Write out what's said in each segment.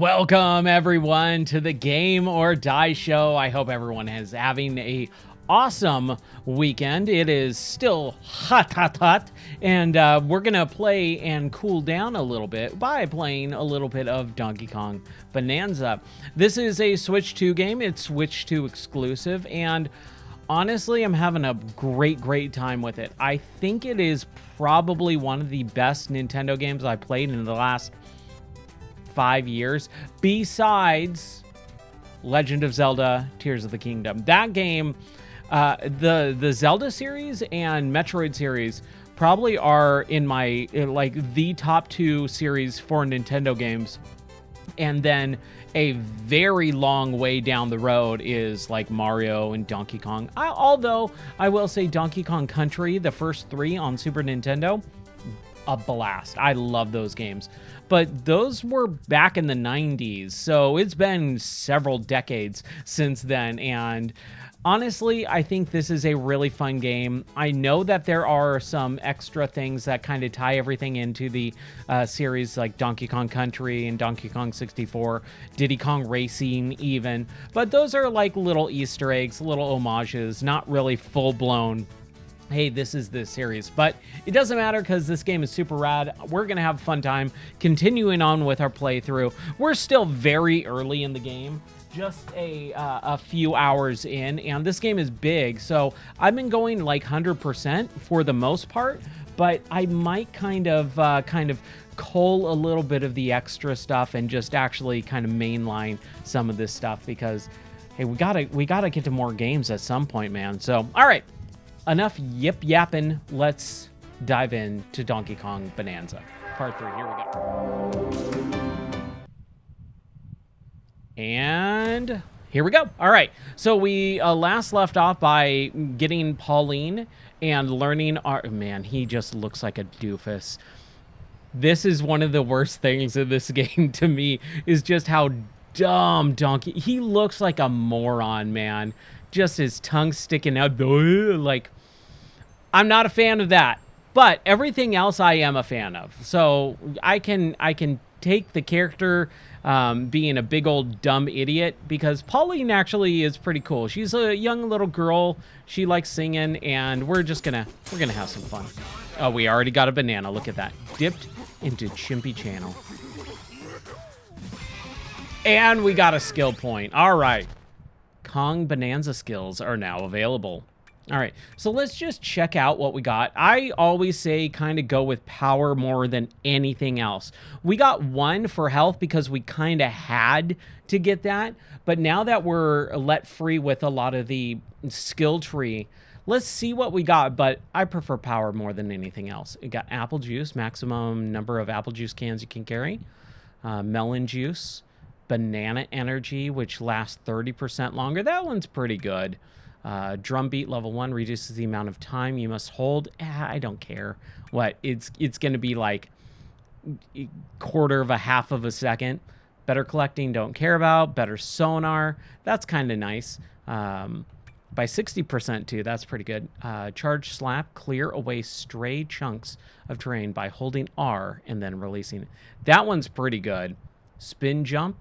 Welcome everyone to the Game or Die Show. I hope everyone is having a awesome weekend. It is still hot, and we're gonna play and cool down a little bit by playing a little bit of Donkey Kong Bananza. This is a Switch 2 game. It's Switch 2 exclusive, and honestly, I'm having a great time with it. I think it is probably one of the best Nintendo games I played in the last 5 years, besides Legend of Zelda Tears of the Kingdom. That game, the Zelda series and Metroid series probably are in my the top 2 series for Nintendo games. And then a very long way down the road is like Mario and Donkey Kong. Although I will say Donkey Kong Country, the first 3 on Super Nintendo, a blast. I love those games. But those were back in the 90s, so it's been several decades since then, and honestly, I think this is a really fun game. I know that there are some extra things that kind of tie everything into the series, like Donkey Kong Country and Donkey Kong 64, Diddy Kong Racing even, but those are like little Easter eggs, little homages, not really full-blown, hey, this is the series. But it doesn't matter because this game is super rad. We're going to have a fun time continuing on with our playthrough. We're still very early in the game, just a few hours in, and this game is big. So I've been going like 100% for the most part, but I might kind of cull a little bit of the extra stuff and just actually kind of mainline some of this stuff because, hey, we gotta get to more games at some point, man. So, all right. Enough yip-yapping. Let's dive into Donkey Kong Bananza. Part 3. Here we go. And here we go. All right. So we last left off by getting Pauline and learning our... Man, he just looks like a doofus. This is one of the worst things in this game to me, is just how dumb Donkey... He looks like a moron, man. Just his tongue sticking out, like, I'm not a fan of that, but everything else I am a fan of. So I can take the character being a big old dumb idiot, because Pauline actually is pretty cool. She's a young little girl. She likes singing, and we're gonna have some fun. Oh, we already got a banana. Look at that, dipped into Chimpy Channel, and we got a skill point. All right. Kong Bananza skills are now available. All right, so let's just check out what we got. I always say kind of go with power more than anything else. We got 1 for health because we kind of had to get that, but now that we're let free with a lot of the skill tree, let's see what we got, but I prefer power more than anything else. We got apple juice, maximum number of apple juice cans you can carry, melon juice, banana energy, which lasts 30% longer. That one's pretty good. Drum beat level 1 reduces the amount of time you must hold. I don't care. What? It's going to be like a quarter of a half of a second. Better collecting, don't care about. Better sonar. That's kind of nice. By 60% too. That's pretty good. Charge slap, clear away stray chunks of terrain by holding R and then releasing it. That one's pretty good. Spin jump.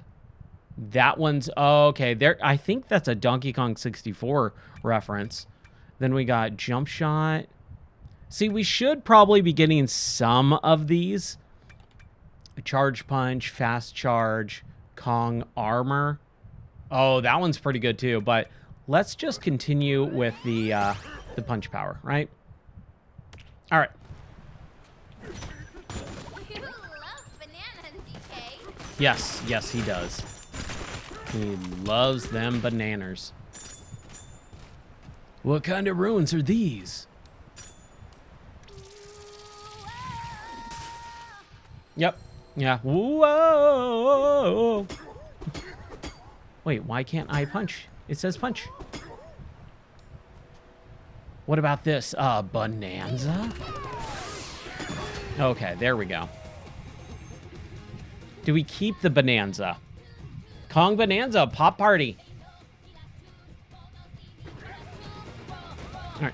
That one's okay. There, I think that's a Donkey Kong 64 reference. Then we got jump shot. See, we should probably be getting some of these. Charge punch, fast charge, Kong armor. Oh, that one's pretty good too. But let's just continue with the punch power, right? All right. You love bananas, DK. Yes, he does. He loves them bananas. What kind of ruins are these? Yep. Yeah. Whoa. Wait, why can't I punch? It says punch. What about this? Bonanza? Okay, there we go. Do we keep the Bonanza? Kong Bananza, pop party. All right.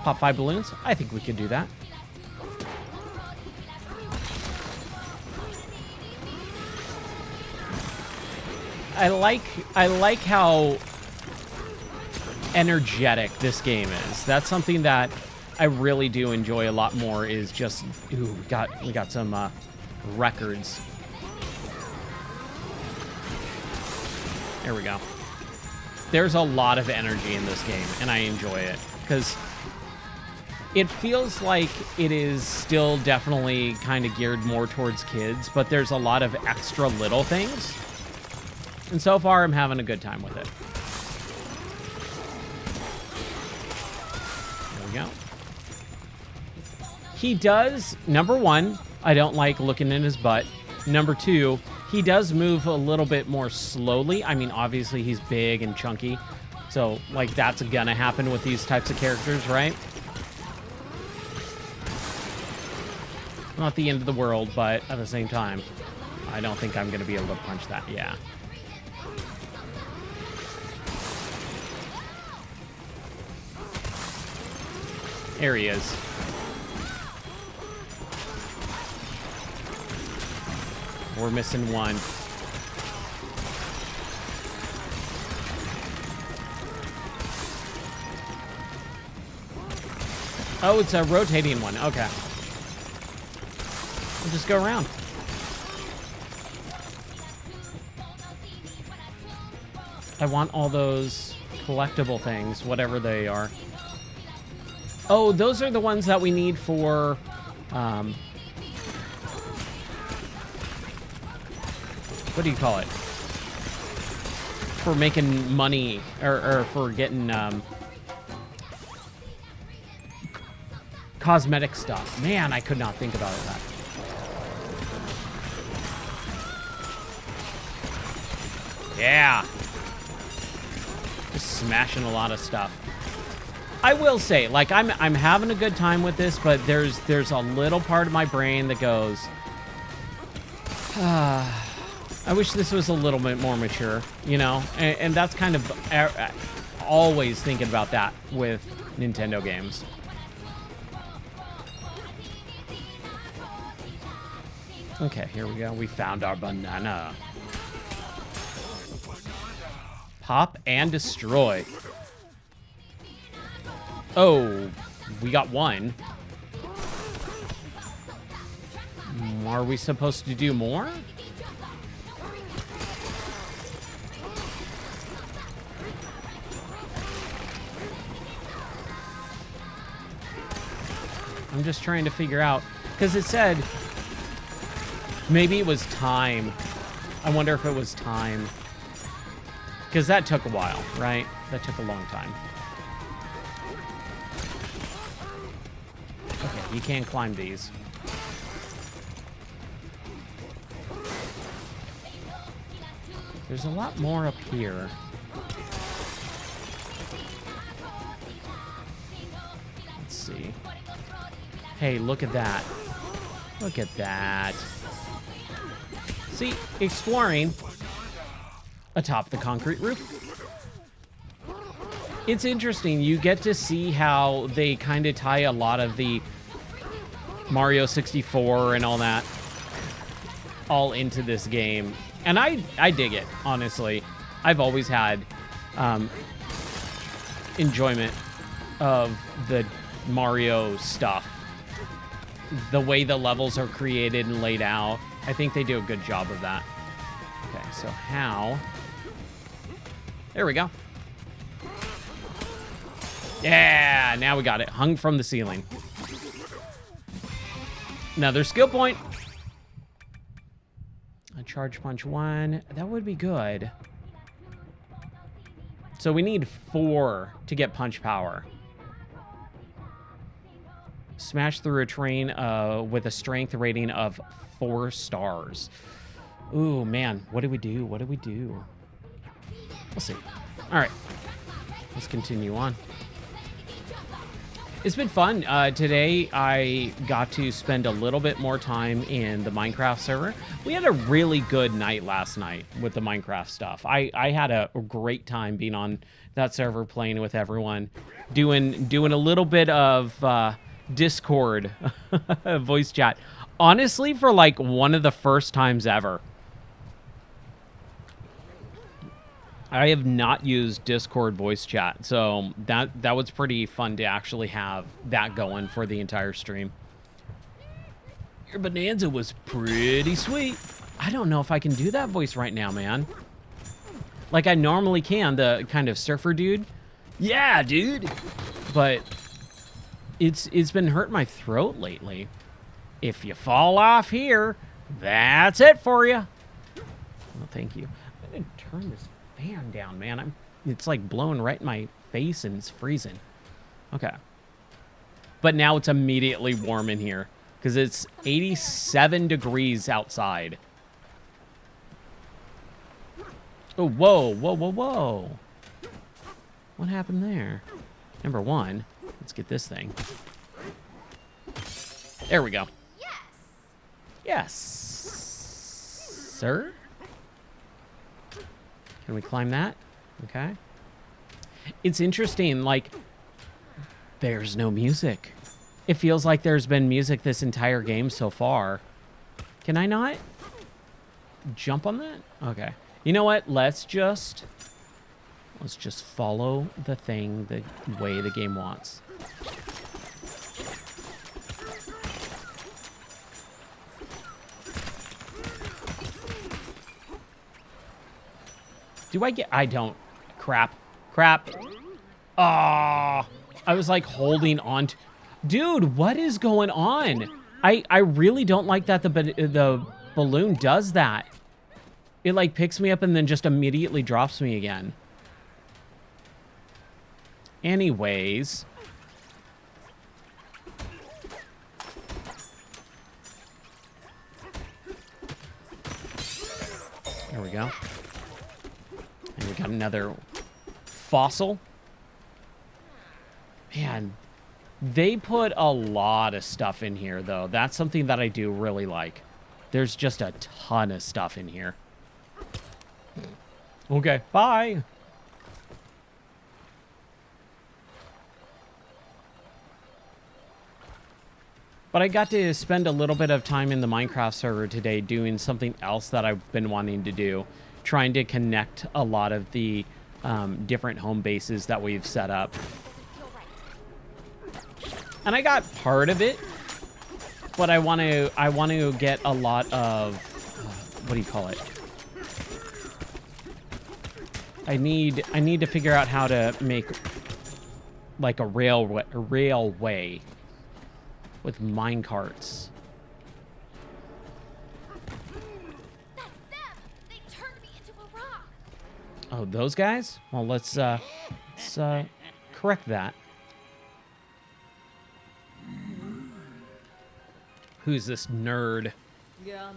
Pop 5 balloons. I think we could do that. I like how energetic this game is. That's something that I really do enjoy a lot more. Is just ooh, we got some records. There we go. There's a lot of energy in this game, and I enjoy it because it feels like it is still definitely kind of geared more towards kids, but there's a lot of extra little things. And so far, I'm having a good time with it. There we go. He does, number one, I don't like looking in his butt. Number two, he does move a little bit more slowly. I mean, obviously, he's big and chunky. So, like, that's gonna happen with these types of characters, right? Not the end of the world, but at the same time, I don't think I'm gonna be able to punch that. Yeah. There he is. We're missing one. Oh, it's a rotating one. Okay. We'll just go around. I want all those collectible things, whatever they are. Oh, those are the ones that we need for... what do you call it? For making money, or for getting cosmetic stuff. Man, I could not think about that. Yeah. Just smashing a lot of stuff. I will say, like, I'm having a good time with this, but there's a little part of my brain that goes, I wish this was a little bit more mature, you know? And that's kind of always thinking about that with Nintendo games. Okay, here we go. We found our banana. Pop and destroy. Oh, we got one. Are we supposed to do more? I'm just trying to figure out, because it said maybe it was time. I wonder if it was time. Because that took a while, right? That took a long time. Okay, you can't climb these. There's a lot more up here. Let's see. Hey, look at that. Look at that. See, exploring atop the concrete roof. It's interesting. You get to see how they kind of tie a lot of the Mario 64 and all that all into this game. And I dig it, honestly. I've always had enjoyment of the Mario stuff. The way the levels are created and laid out. I think they do a good job of that. Okay, so how... There we go. Yeah, now we got it. Hung from the ceiling. Another skill point. A charge punch one. That would be good. So we need 4 to get punch power. Smash through a train with a strength rating of 4 stars. Ooh, man. What do we do? What do we do? We'll see. All right. Let's continue on. It's been fun. Today, I got to spend a little bit more time in the Minecraft server. We had a really good night last night with the Minecraft stuff. I had a great time being on that server, playing with everyone, doing a little bit of Discord voice chat. Honestly, for like one of the first times ever. I have not used Discord voice chat, so that was pretty fun to actually have that going for the entire stream. Your Bonanza was pretty sweet. I don't know if I can do that voice right now, man. Like I normally can, the kind of surfer dude. Yeah, dude. But it's been hurting my throat lately. If you fall off here, that's it for you. Well, thank you. I'm gonna turn this fan down, man. It's like blowing right in my face and it's freezing. Okay. But now it's immediately warm in here because it's 87 degrees outside. Oh, whoa, whoa, whoa, whoa. What happened there? Number one, let's get this thing. There we go. Yes. Yes. Sir? Can we climb that? Okay. It's interesting, like, there's no music. It feels like there's been music this entire game so far. Can I not jump on that? Okay. You know what? Let's just follow the thing the way the game wants. Do I get... I don't. Crap. Crap. Ah, I was like holding on to... Dude, what is going on? I really don't like that the balloon does that. It like picks me up and then just immediately drops me again. Anyways. There we go. And we got another fossil. Man, they put a lot of stuff in here, though. That's something that I do really like. There's just a ton of stuff in here. Okay, bye. But I got to spend a little bit of time in the Minecraft server today doing something else that I've been wanting to do. Trying to connect a lot of the different home bases that we've set up. And I got part of it, but I want to get a lot of what do you call it? I need to figure out how to make like a railway with mine carts. That's them. They turned me into a rock. Oh, those guys? Well, let's correct that. Who's this nerd? No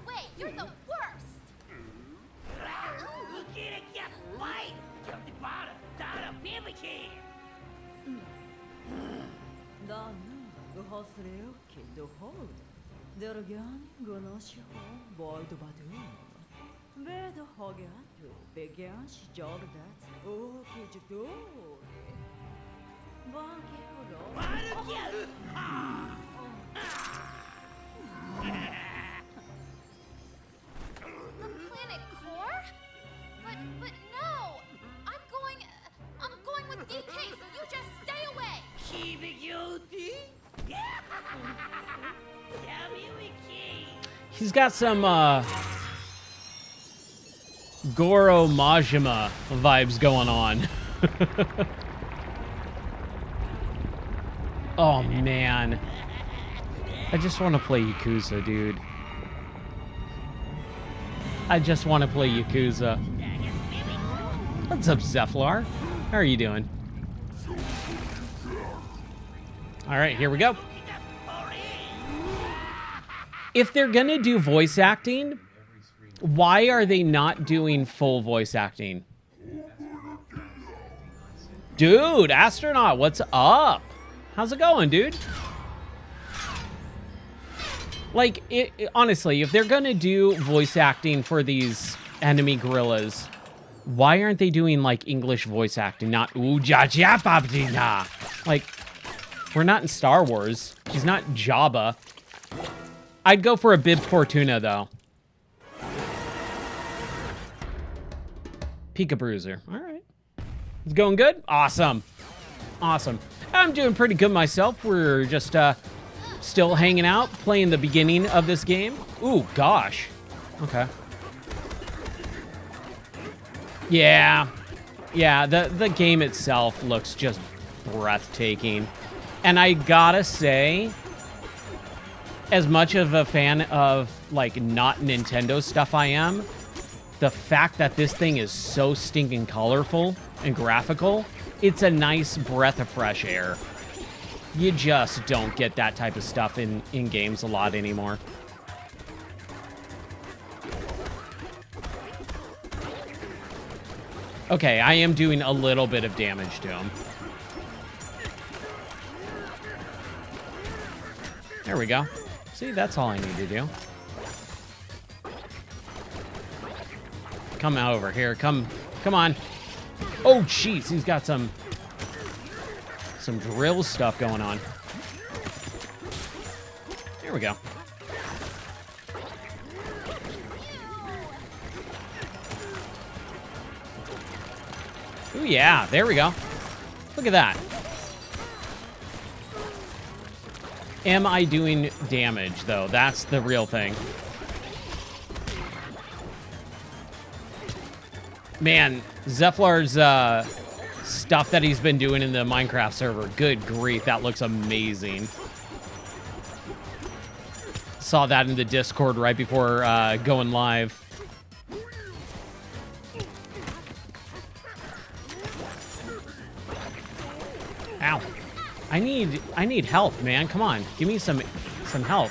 way. You're the worst. The planet core? But no. I'm going with DK, so you just stay away. He's got some Goro Majima vibes going on. Oh man, I just want to play Yakuza, dude. I just want to play Yakuza. What's up, Zephyr? How are you doing? All right, here we go. If they're gonna do voice acting, why are they not doing full voice acting? Dude, Astronaut, what's up? How's it going, dude? Like, honestly, if they're gonna do voice acting for these enemy gorillas, why aren't they doing, like, English voice acting? Not, ooh, ja, ja, babdina. Like, we're not in Star Wars. He's not Jabba. I'd go for a Bib Fortuna, though. Pika Bruiser. All right. It's going good? Awesome. Awesome. I'm doing pretty good myself. We're just still hanging out, playing the beginning of this game. Ooh, gosh. Okay. Yeah. Yeah, the game itself looks just breathtaking. And I gotta say, as much of a fan of, like, not Nintendo stuff I am, the fact that this thing is so stinking colorful and graphical, it's a nice breath of fresh air. You just don't get that type of stuff in games a lot anymore. Okay, I am doing a little bit of damage to him. There we go. See, that's all I need to do. Come out over here. Come on. Oh, jeez, he's got some drill stuff going on. There we go. Ooh, yeah, there we go. Look at that. Am I doing damage, though? That's the real thing. Man, Zephylar's stuff that he's been doing in the Minecraft server, good grief, that looks amazing. Saw that in the Discord right before going live. Ow. I need help, man. Come on. Give me some help.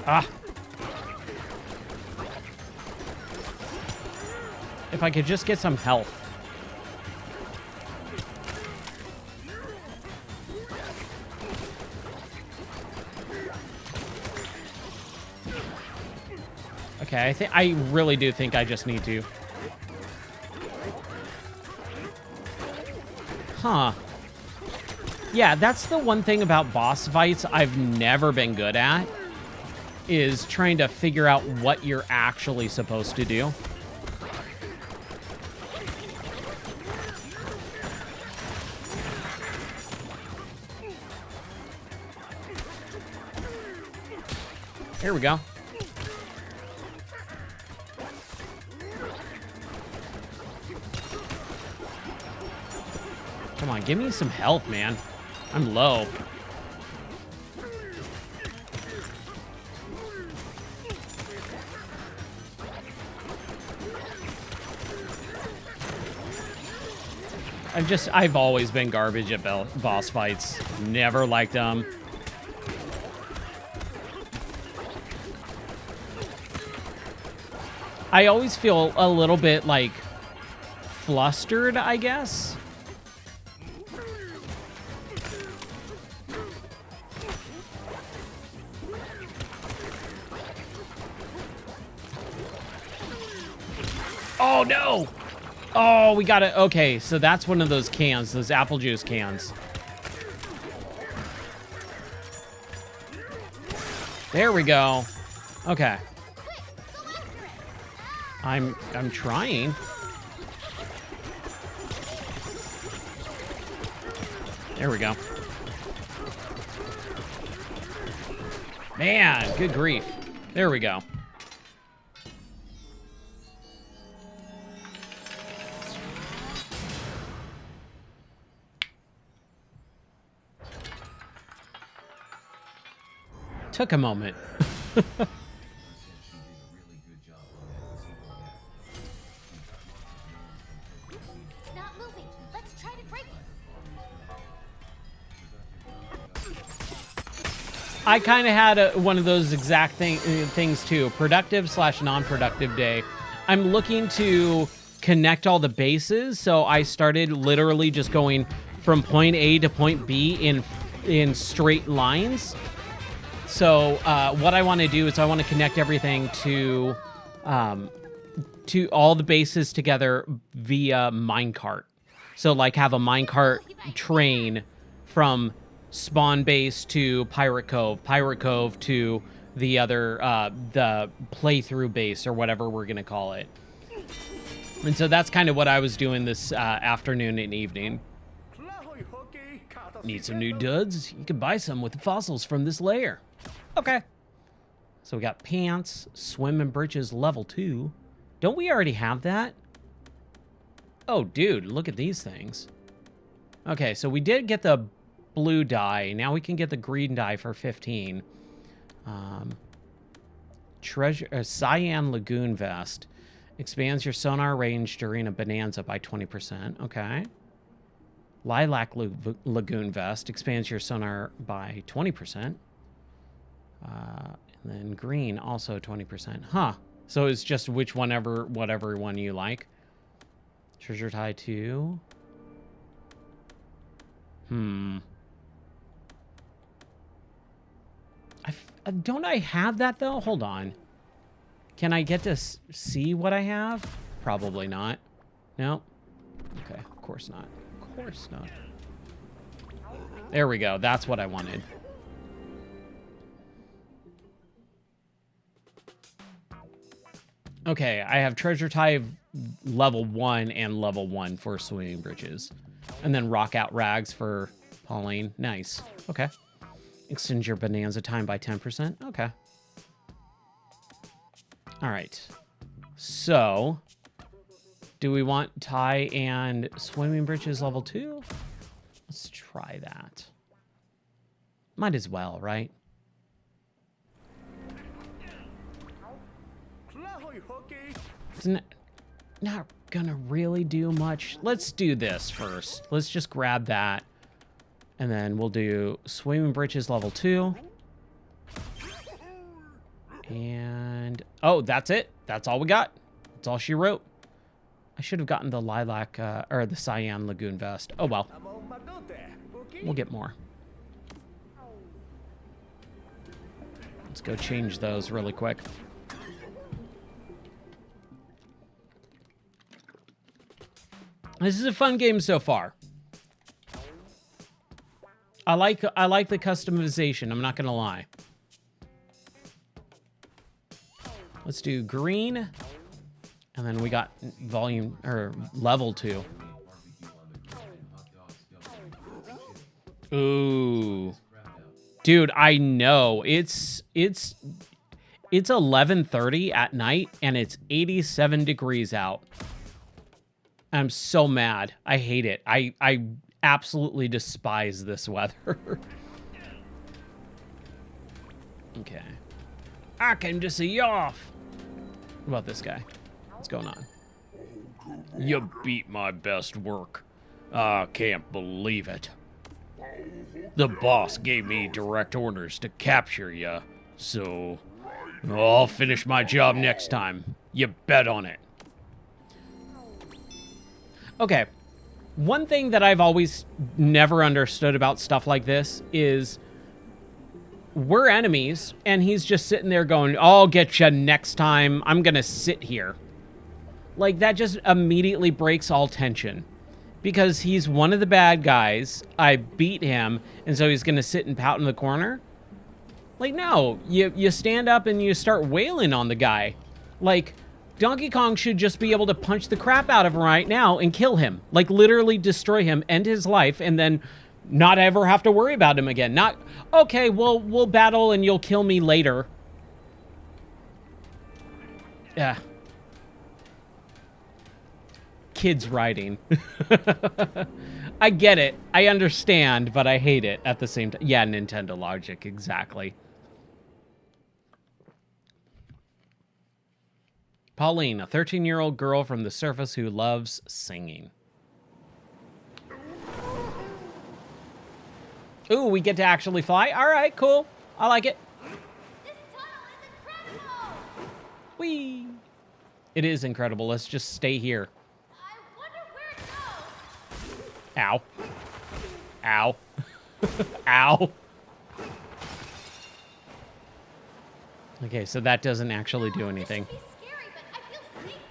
Ah. If I could just get some health. Okay, I really do think I just need to. Huh. Yeah, that's the one thing about boss fights I've never been good at, is trying to figure out what you're actually supposed to do. Here we go. Come on, give me some health, man. I'm low. I've always been garbage at boss fights. Never liked them. I always feel a little bit, like, flustered, I guess. Oh, no! Oh, we got it. Okay, so that's one of those cans, those apple juice cans. There we go. Okay. I'm trying. There we go. Man, good grief. There we go. Took a moment. It's not moving. Let's try to break it. I kind of had one of those exact things too. Productive / non-productive day. I'm looking to connect all the bases, so I started literally just going from point A to point B in straight lines. So what I want to do is I want to connect everything to to all the bases together via minecart. So like have a minecart train from spawn base to Pirate Cove to the other the playthrough base or whatever we're gonna call it. And so that's kind of what I was doing this afternoon and evening. Need some new duds? You can buy some with the fossils from this lair. Okay. So we got pants, swim and britches level 2. Don't we already have that? Oh, dude, look at these things. Okay, so we did get the blue dye. Now we can get the green dye for 15. Cyan Lagoon Vest. Expands your sonar range during a bonanza by 20%. Okay. Lilac Lagoon Vest. Expands your sonar by 20%. And then green, also 20%. Huh. So it's just whatever one you like. Treasure tie 2. Don't I have that, though? Hold on. Can I get to see what I have? Probably not. No. Okay, of course not. Of course not. There we go. That's what I wanted. Okay, I have treasure tie level 1 and level 1 for swimming bridges. And then rock out rags for Pauline. Nice. Okay. Extend your bonanza time by 10%. Okay. All right. So, do we want tie and swimming bridges level 2? Let's try that. Might as well, right? Isn't it not gonna really do much? Let's do this first. Let's just grab that. And then we'll do swimming bridges level 2. And, oh, that's it. That's all we got. That's all she wrote. I should have gotten the lilac, or the cyan lagoon vest. Oh, well. We'll get more. Let's go change those really quick. This is a fun game so far. I like the customization, I'm not gonna lie. Let's do green. And then we got volume or level 2. Ooh. Dude, I know. It's 11:30 at night and it's 87 degrees out. I'm so mad. I hate it. I absolutely despise this weather. Okay. I came to see you off. What about this guy? What's going on? You beat my best work. I can't believe it. The boss gave me direct orders to capture you, so I'll finish my job next time. You bet on it. Okay. One thing that I've always never understood about stuff like this is we're enemies, and he's just sitting there going, I'll get you next time. I'm going to sit here. Like, that just immediately breaks all tension. Because he's one of the bad guys. I beat him, and so he's going to sit and pout in the corner. Like, no. You stand up and you start wailing on the guy. Like, Donkey Kong should just be able to punch the crap out of him right now and kill him. Like, literally destroy him, end his life, and then not ever have to worry about him again. Not, okay, well, we'll battle and you'll kill me later. Yeah. Kids riding. I get it. I understand, but I hate it at the same time. Yeah, Nintendo logic, exactly. Pauline, a 13-year-old girl from the surface who loves singing. Ooh, we get to actually fly? All right, cool. I like it. This tunnel is incredible! Whee! It is incredible. Let's just stay here. I wonder where it goes. Ow. Ow. Ow. Okay, so that doesn't actually do anything. This should be scary, but I feel safe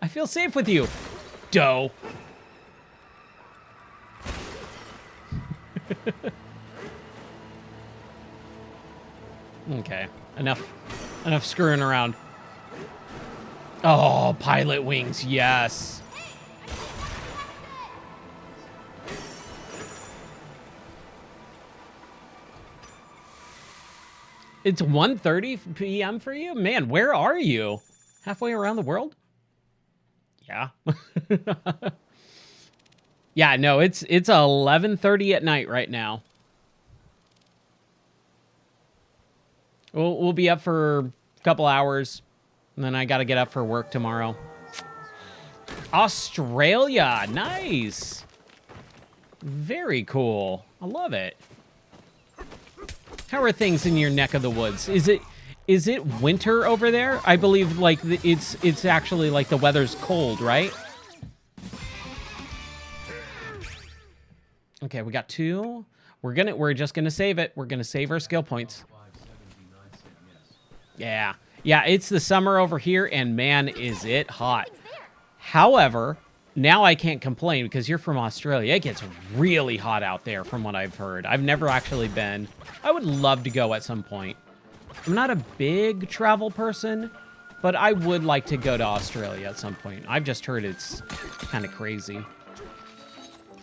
I feel safe with you. Doe. Okay. Enough screwing around. Oh, pilot wings. Yes. It's 1:30 p.m. for you? Man, where are you? Halfway around the world? Yeah. Yeah, no, it's 11:30 at night right now. We'll be up for a couple hours, and then I got to get up for work tomorrow. Australia, nice. Very cool. I love it. How are things in your neck of the woods? Is it winter over there? I believe like it's actually like the weather's cold, right? Okay, we got 2. We're just gonna save it. We're gonna save our skill points. Yeah. Yeah, it's the summer over here, and man, is it hot. However, now I can't complain because you're from Australia. It gets really hot out there from what I've heard. I've never actually been. I would love to go at some point. I'm not a big travel person, but I would like to go to Australia at some point. I've just heard it's kind of crazy.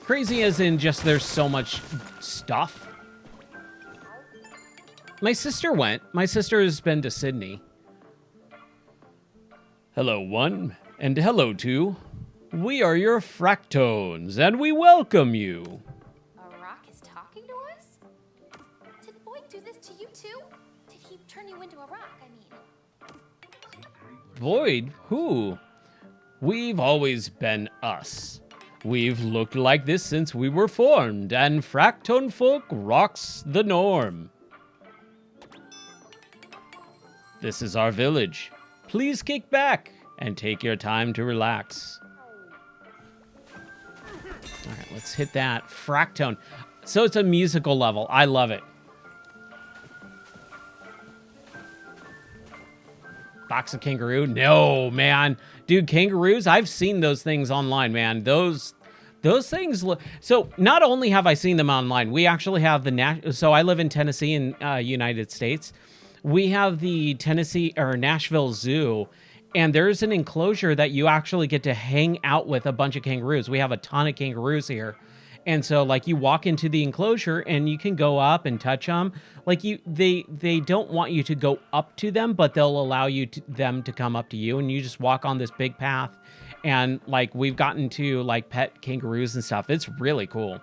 Crazy as in just there's so much stuff. My sister went. My sister has been to Sydney. Hello, 1, and hello, 2. We are your Fractones, and we welcome you. A rock is talking to us? Did Void do this to you too? Did he turn you into a rock, I mean? Void? Who? We've always been us. We've looked like this since we were formed, and Fractone folk rocks the norm. This is our village. Please kick back and take your time to relax. All right, let's hit that. Fractone. So it's a musical level. I love it. Box of kangaroo? No, man. Dude, kangaroos, I've seen those things online, man. Those things look... So not only have I seen them online, we actually have the... So I live in Tennessee in United States. We have the Tennessee or Nashville Zoo, and there's an enclosure that you actually get to hang out with a bunch of kangaroos. We have a ton of kangaroos here. And so, like, you walk into the enclosure and you can go up and touch them. Like, they don't want you to go up to them, but they'll allow them to come up to you, and you just walk on this big path. And, like, we've gotten to, like, pet kangaroos and stuff. It's really cool.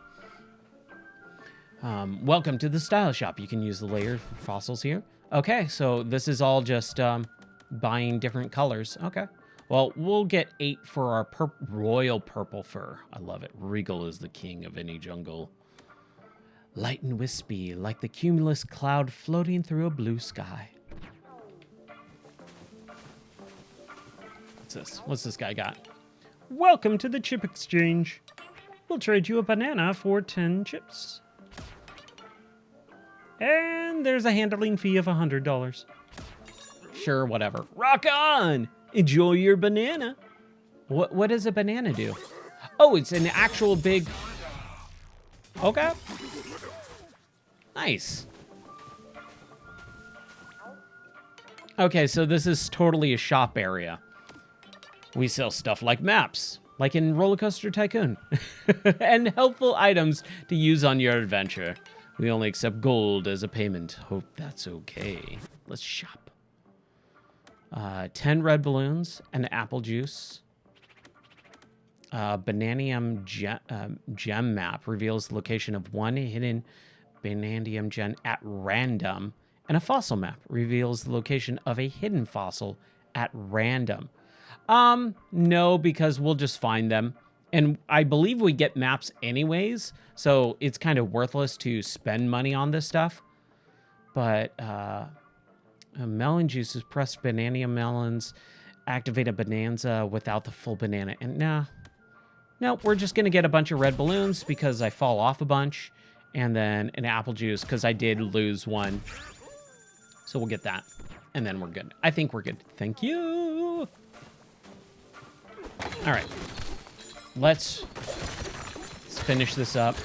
Welcome to the style shop. You can use the layered fossils here. Okay, so this is all just buying different colors. Okay. Well, we'll get 8 for our royal purple fur. I love it. Regal is the king of any jungle. Light and wispy, like the cumulus cloud floating through a blue sky. What's this? What's this guy got? Welcome to the chip exchange. We'll trade you a banana for 10 chips. And there's a handling fee of $100. Sure, whatever. Rock on! Enjoy your banana. What does a banana do? Oh, it's an actual big... Okay. Nice. Okay, so this is totally a shop area. We sell stuff like maps, like in Roller Coaster Tycoon, and helpful items to use on your adventure. We only accept gold as a payment. Hope that's okay. Let's shop. 10 red balloons, and apple juice. Bananium gem map reveals the location of one hidden Bananium gem at random. And a fossil map reveals the location of a hidden fossil at random. No, because we'll just find them. And I believe we get maps anyways, so it's kind of worthless to spend money on this stuff. But melon juices, pressed banana melons, activate a bonanza without the full banana. And no, we're just going to get a bunch of red balloons because I fall off a bunch. And then an apple juice because I did lose one. So we'll get that. And then we're good. I think we're good. Thank you. All right. Let's finish this up.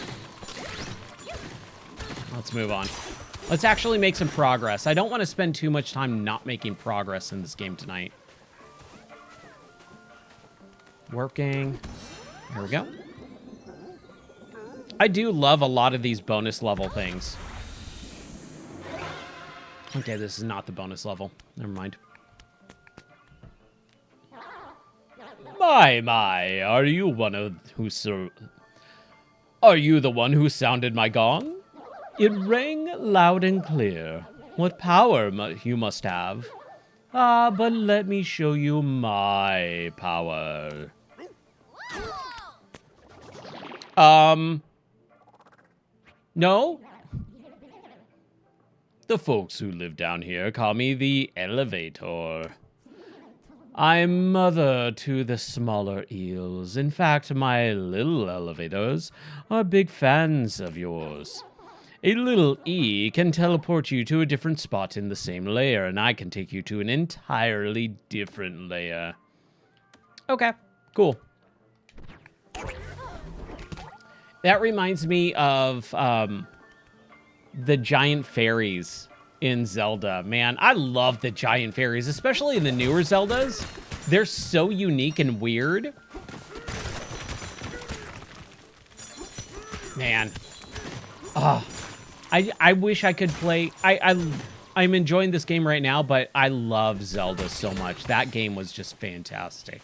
Let's move on. Let's actually make some progress. I don't want to spend too much time not making progress in this game tonight. Working. There we go. I do love a lot of these bonus level things. Okay, this is not the bonus level. Never mind. My, are you one of who Are you the one who sounded my gong? It rang loud and clear. What power you must have. Ah, but let me show you my power. No? The folks who live down here call me the elevator. I'm mother to the smaller eels. In fact, my little elevators are big fans of yours. A little E can teleport you to a different spot in the same layer, and I can take you to an entirely different layer. Okay, cool. That reminds me of the giant fairies in Zelda. Man, I love the giant fairies, especially in the newer Zeldas. They're so unique and weird. Man. Oh, I wish I could play. I'm enjoying this game right now, but I love Zelda so much. That game was just fantastic.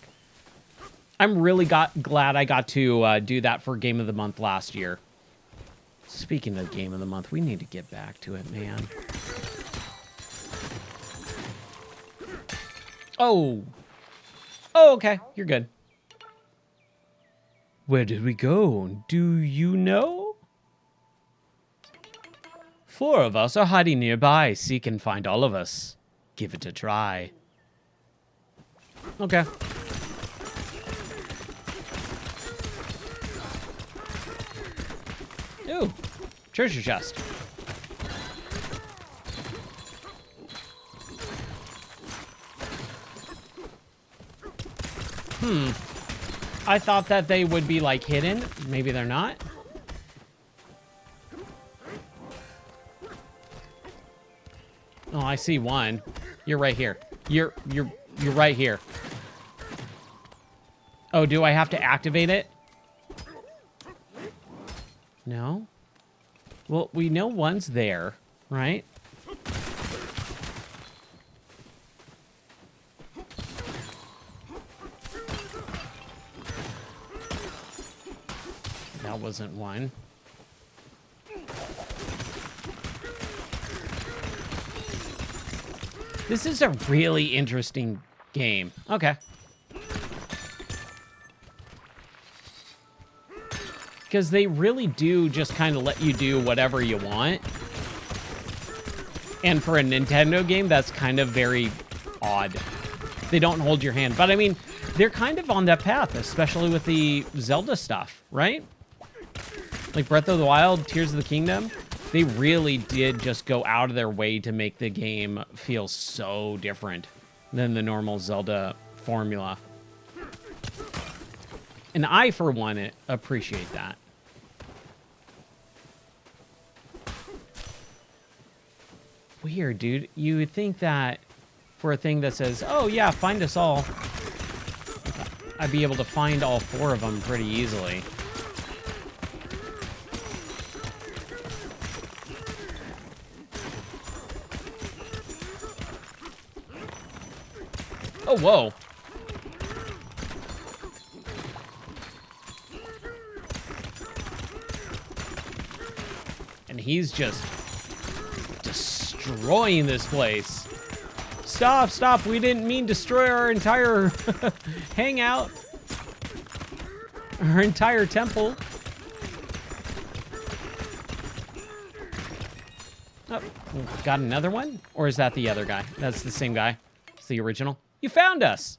I'm really glad I got to do that for Game of the Month last year. Speaking of Game of the Month, we need to get back to it, man. Oh. Oh, okay. You're good. Where did we go? Do you know? 4 of us are hiding nearby. Seek and find all of us. Give it a try. Okay. Ooh, treasure chest. I thought that they would be, like, hidden. Maybe they're not. Oh, I see one. You're right here. You're right here. Oh, do I have to activate it? No? Well, we know one's there, right? That wasn't one. This is a really interesting game. Okay. Because they really do just kind of let you do whatever you want. And for a Nintendo game, that's kind of very odd. They don't hold your hand. But I mean, they're kind of on that path, especially with the Zelda stuff, right? Like Breath of the Wild, Tears of the Kingdom. They really did just go out of their way to make the game feel so different than the normal Zelda formula. And I, for one, appreciate that. Weird, dude. You would think that for a thing that says, oh yeah, find us all, I'd be able to find all 4 of them pretty easily. Oh, whoa. And he's just destroying this place. Stop, stop. We didn't mean to destroy our entire hangout. Our entire temple. Oh, got another one? Or is that the other guy? That's the same guy. It's the original. You found us!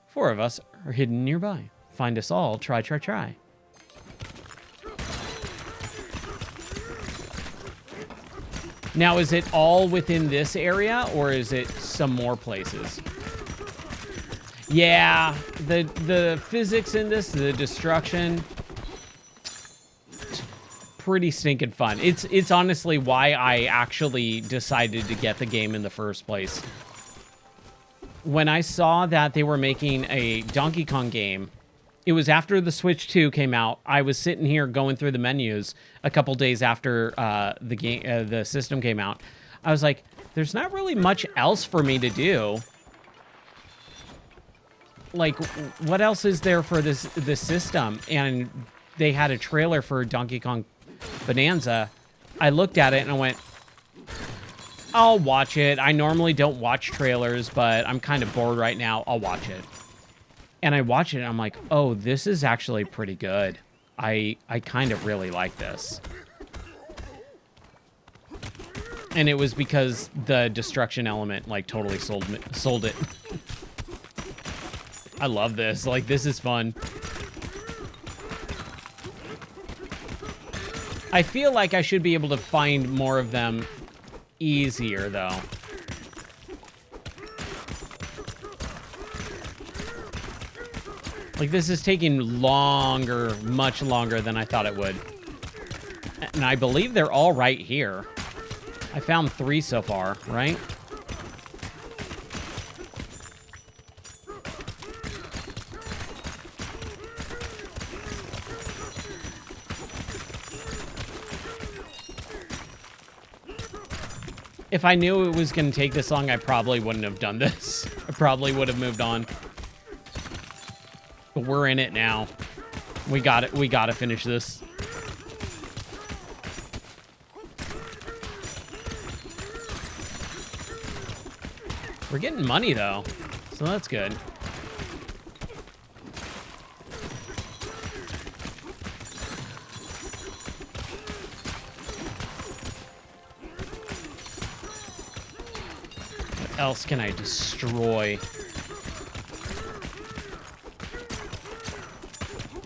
4 of us are hidden nearby. Find us all. Try, try, try. Now, is it all within this area, or is it some more places? Yeah, the physics in this, the destruction, pretty stinking fun. It's honestly why I actually decided to get the game in the first place. When I saw that they were making a Donkey Kong game, it was after the Switch 2 came out. I was sitting here going through the menus a couple days after the system came out. I was like, there's not really much else for me to do. Like, what else is there for this system? And they had a trailer for Donkey Kong Bananza. I looked at it and I went, I'll watch it. I normally don't watch trailers, but I'm kind of bored right now. I'll watch it. And I watch it and I'm like, oh, this is actually pretty good. I kind of really like this. And it was because the destruction element like totally sold it. I love this. Like, this is fun. I feel like I should be able to find more of them easier, though. Like, this is taking longer, much longer than I thought it would. And I believe they're all right here. I found 3 so far, right? If I knew it was going to take this long, I probably wouldn't have done this. I probably would have moved on. But we're in it now. We got it. We got to finish this. We're getting money, though. So that's good. What else can I destroy?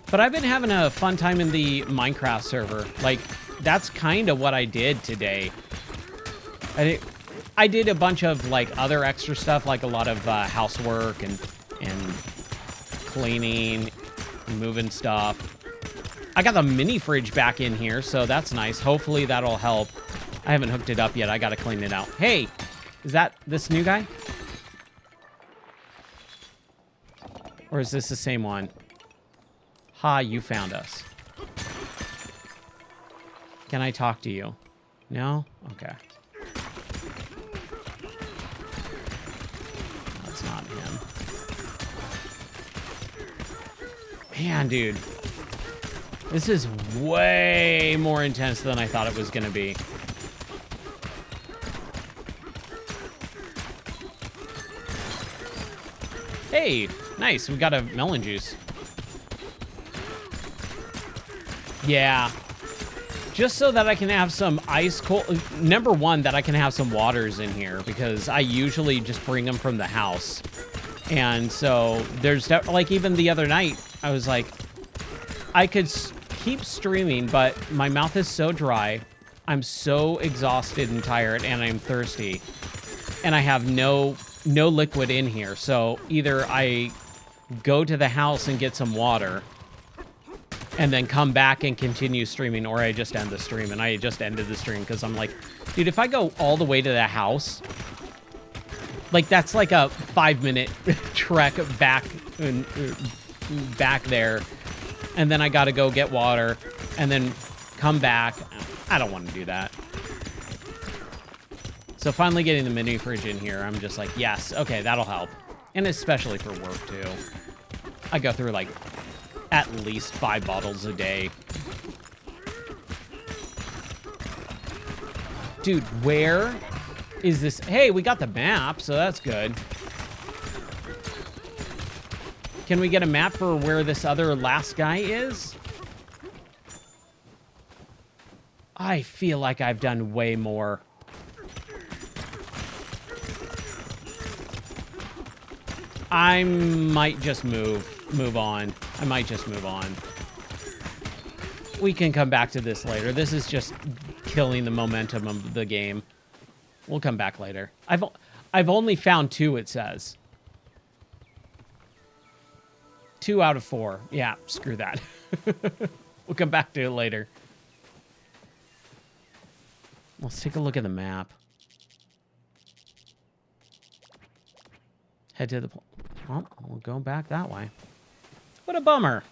But I've been having a fun time in the Minecraft server. Like, that's kind of what I did today. I did a bunch of, like, other extra stuff, like a lot of housework and cleaning, and moving stuff. I got the mini fridge back in here, so that's nice. Hopefully that'll help. I haven't hooked it up yet. I got to clean it out. Hey, is that this new guy? Or is this the same one? Ha, you found us. Can I talk to you? No? Okay. That's not him. Man, dude. This is way more intense than I thought it was going to be. Hey, nice. We got a melon juice. Yeah. Just so that I can have some ice cold... Number one, that I can have some waters in here, because I usually just bring them from the house. And so there's... Like, even the other night, I was like, I could keep streaming, but my mouth is so dry. I'm so exhausted and tired, and I'm thirsty. And I have no liquid in here. So either I go to the house and get some water... and then come back and continue streaming, or I just end the stream. And I just ended the stream because I'm like, dude, if I go all the way to the house, like, that's like a 5-minute trek back there. And then I got to go get water and then come back. I don't want to do that. So finally getting the mini fridge in here, I'm just like, yes, okay, that'll help. And especially for work, too. I go through, like, at least 5 bottles a day. Dude, where is this? Hey, we got the map, so that's good. Can we get a map for where this other last guy is? I feel like I've done way more. I might just move on. I might just move on. We can come back to this later. This is just killing the momentum of the game. We'll come back later. I've only found 2, it says. 2 out of 4. Yeah, screw that. We'll come back to it later. Let's take a look at the map. Head to the... Well, we'll go back that way. What a bummer.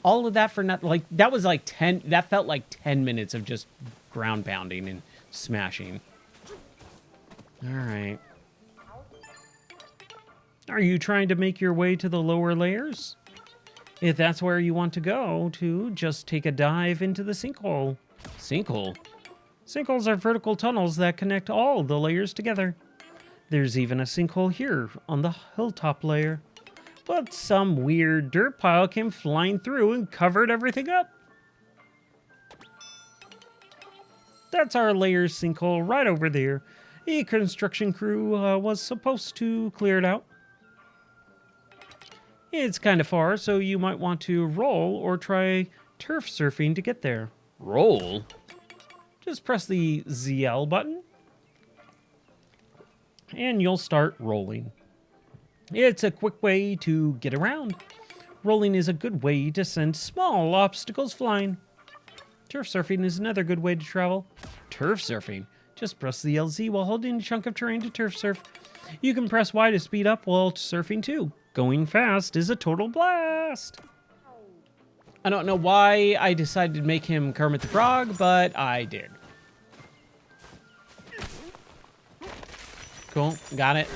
All of that for nothing. Like, that was like 10... That felt like 10 minutes of just ground pounding and smashing. All right. Are you trying to make your way to the lower layers? If that's where you want to go to, just take a dive into the sinkhole. Sinkhole? Sinkholes are vertical tunnels that connect all the layers together. There's even a sinkhole here on the hilltop layer. But some weird dirt pile came flying through and covered everything up. That's our layers sinkhole right over there. A construction crew was supposed to clear it out. It's kind of far, so you might want to roll or try turf surfing to get there. Roll? Just press the ZL button, and you'll start rolling. It's a quick way to get around. Rolling is a good way to send small obstacles flying. Turf surfing is another good way to travel. Turf surfing? Just press the LZ while holding a chunk of terrain to turf surf. You can press Y to speed up while surfing too. Going fast is a total blast. I don't know why I decided to make him Kermit the Frog, but I did. Cool, got it.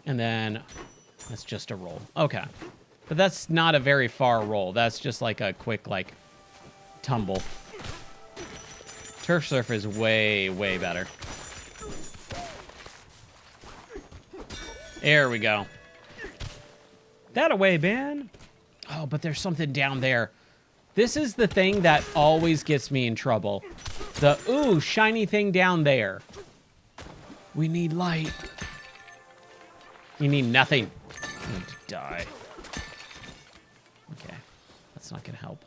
And then that's just a roll. Okay. But that's not a very far roll. That's just like a quick, like, tumble. Turf surf is way, way better. There we go. That away, Ben. Oh, but there's something down there. This is the thing that always gets me in trouble. The, ooh, shiny thing down there. We need light. You need nothing. You need to die. Okay. That's not going to help.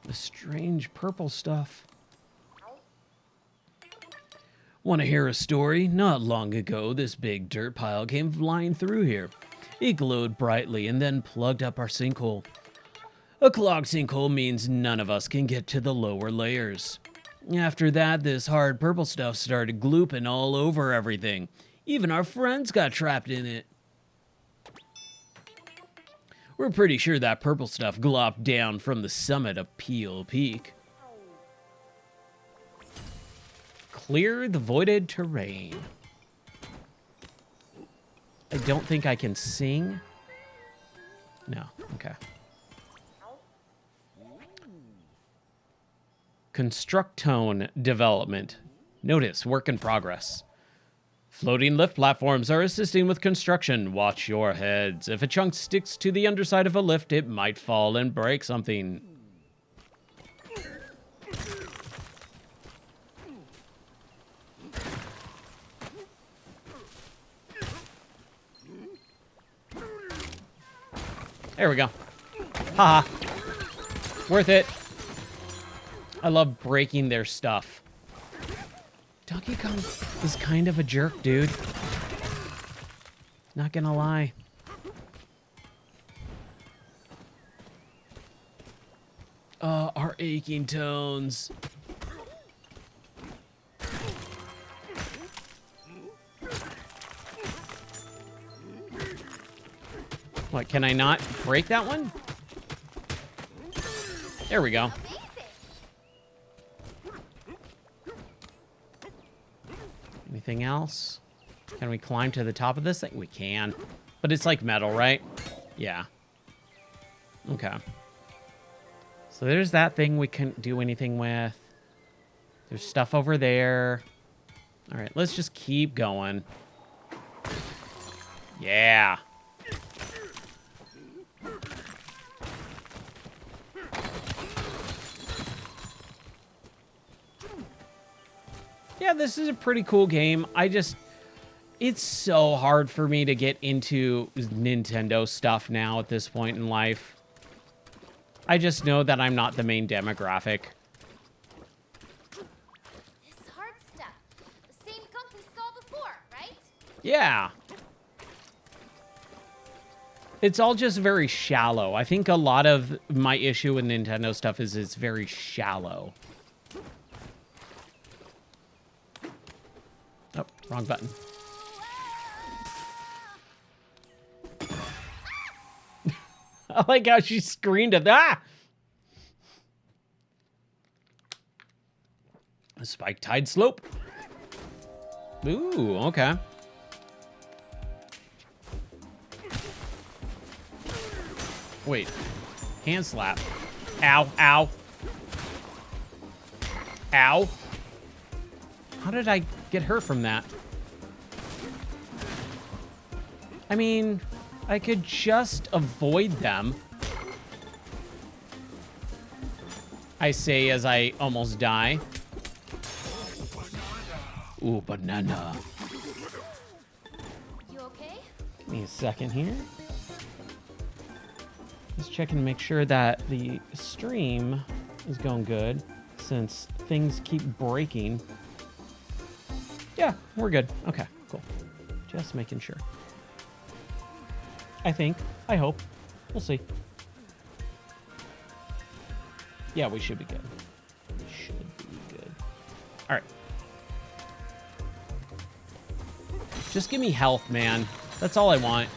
The strange purple stuff. Want to hear a story? Not long ago, this big dirt pile came flying through here. It glowed brightly and then plugged up our sinkhole. A clogged sinkhole means none of us can get to the lower layers. After that, this hard purple stuff started glooping all over everything. Even our friends got trapped in it. We're pretty sure that purple stuff glopped down from the summit of Peel Peak. Clear the voided terrain. I don't think I can sing. No, okay. Constructone development. Notice, work in progress. Floating lift platforms are assisting with construction. Watch your heads. If a chunk sticks to the underside of a lift, it might fall and break something. There we go. Haha. Worth it. I love breaking their stuff. Donkey Kong is kind of a jerk, dude. Not gonna lie. Our aching tones. What, can I not break that one? There we go. Anything else? Can we climb to the top of this thing? We can. But it's like metal, right? Yeah. Okay. So there's that thing we couldn't do anything with. There's stuff over there. All right, let's just keep going. Yeah. Yeah, this is a pretty cool game. It's so hard for me to get into Nintendo stuff now at this point in life. I just know that I'm not the main demographic. This hard stuff. The same gunk we saw before, right? Yeah. It's all just very shallow. I think a lot of my issue with Nintendo stuff is it's very shallow. Oh, wrong button. I like how she screamed at that. A spike tide slope. Ooh, okay. Wait. Hand slap. Ow, ow. Ow. How did I get hurt from that? I mean, I could just avoid them. I say as I almost die. Ooh, banana. You okay? Give me a second here. Just checking to make sure that the stream is going good, since things keep breaking. Yeah, we're good. Okay, cool. Just making sure. I think. I hope. We'll see. Yeah, we should be good. We should be good. All right. Just give me health, man. That's all I want.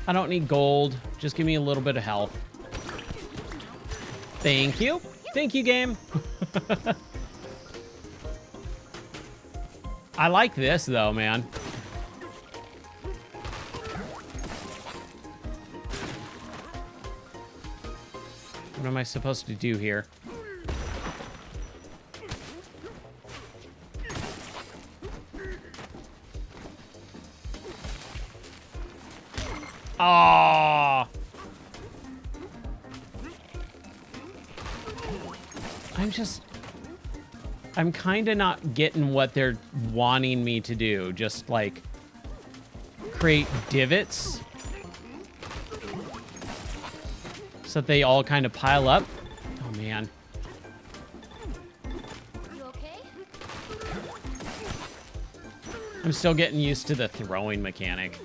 I don't need gold. Just give me a little bit of health. Thank you. Thank you, game. I like this, though, man. What am I supposed to do here? Ah! I'm kind of not getting what they're wanting me to do. Just, like, create divots so that they all kind of pile up. Oh, man. You okay? I'm still getting used to the throwing mechanic.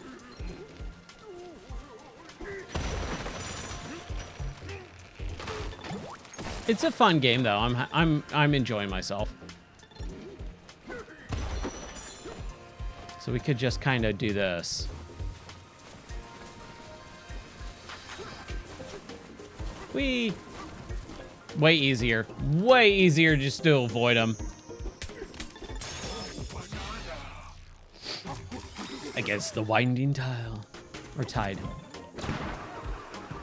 It's a fun game, though. I'm enjoying myself. So we could just kind of do this. Way easier. Way easier just to avoid them. Against the winding tile. Or tide.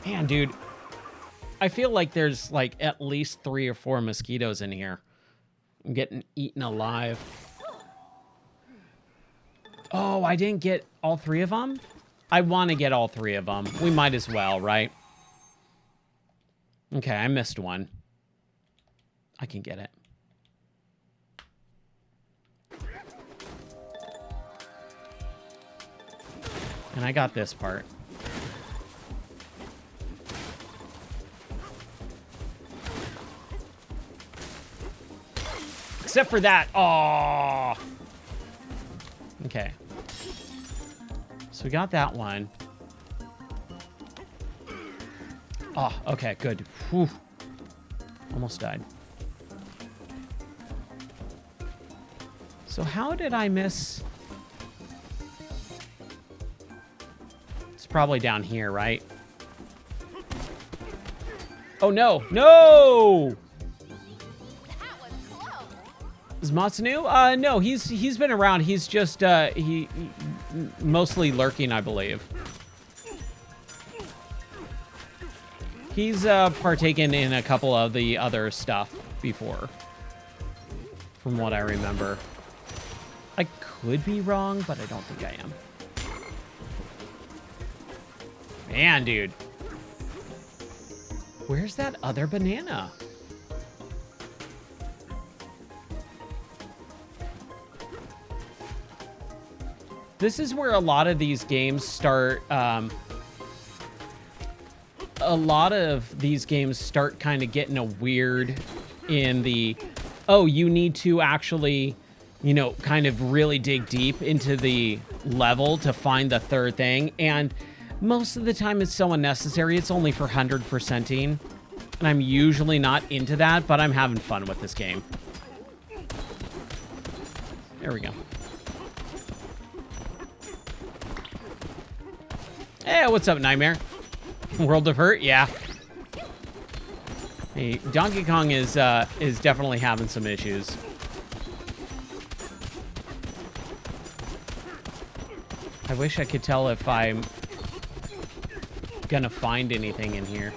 Man, dude. I feel like there's, like, at least 3 or 4 mosquitoes in here. I'm getting eaten alive. Oh, I didn't get all 3 of them? I want to get all 3 of them. We might as well, right? Okay, I missed one. I can get it. And I got this part. Except for that. Oh. Okay. So we got that one. Oh, okay, good. Whew. Almost died. So how did I miss? It's probably down here, right? Oh, no. No! That was close. Is Matsunu? No, he's been around. He's just, he mostly lurking, I believe. He's, partaken in a couple of the other stuff before. From what I remember. I could be wrong, but I don't think I am. Man, dude. Where's that other banana? This is where a lot of these games start, kind of getting a weird in the, oh, you need to actually, you know, kind of really dig deep into the level to find the third thing. And Most of the time it's so unnecessary. It's only for 100%ing. And I'm usually not into that, but I'm having fun with this game. There we go. Hey, what's up, Nightmare? World of Hurt? Yeah. Hey, Donkey Kong is definitely having some issues. I wish I could tell if I'm gonna find anything in here.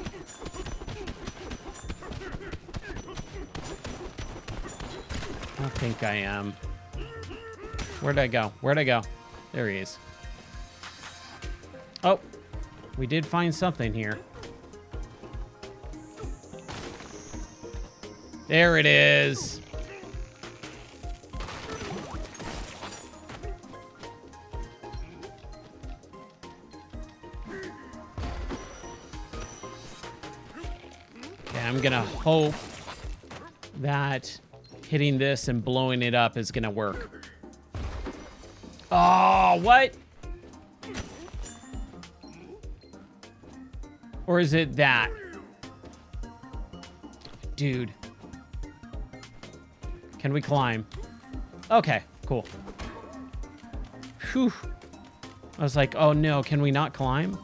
I don't think I am. Where'd I go? Where'd I go? There he is. Oh, we did find something here. There it is. Okay, I'm gonna hope that hitting this and blowing it up is gonna work. Oh, what? Or is it that? Dude. Can we climb? Okay, cool. Whew. I was like, oh no, can we not climb?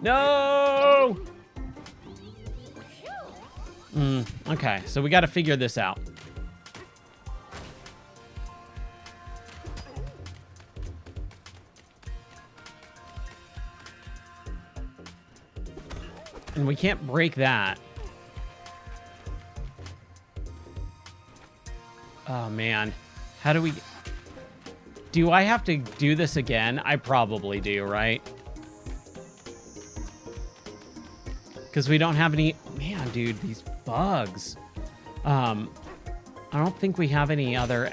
No! Okay, so we got to figure this out. And we can't break that. Oh, man. How do we... Do I have to do this again? I probably do, right? Because we don't have any... Man, dude, these bugs. I don't think we have any other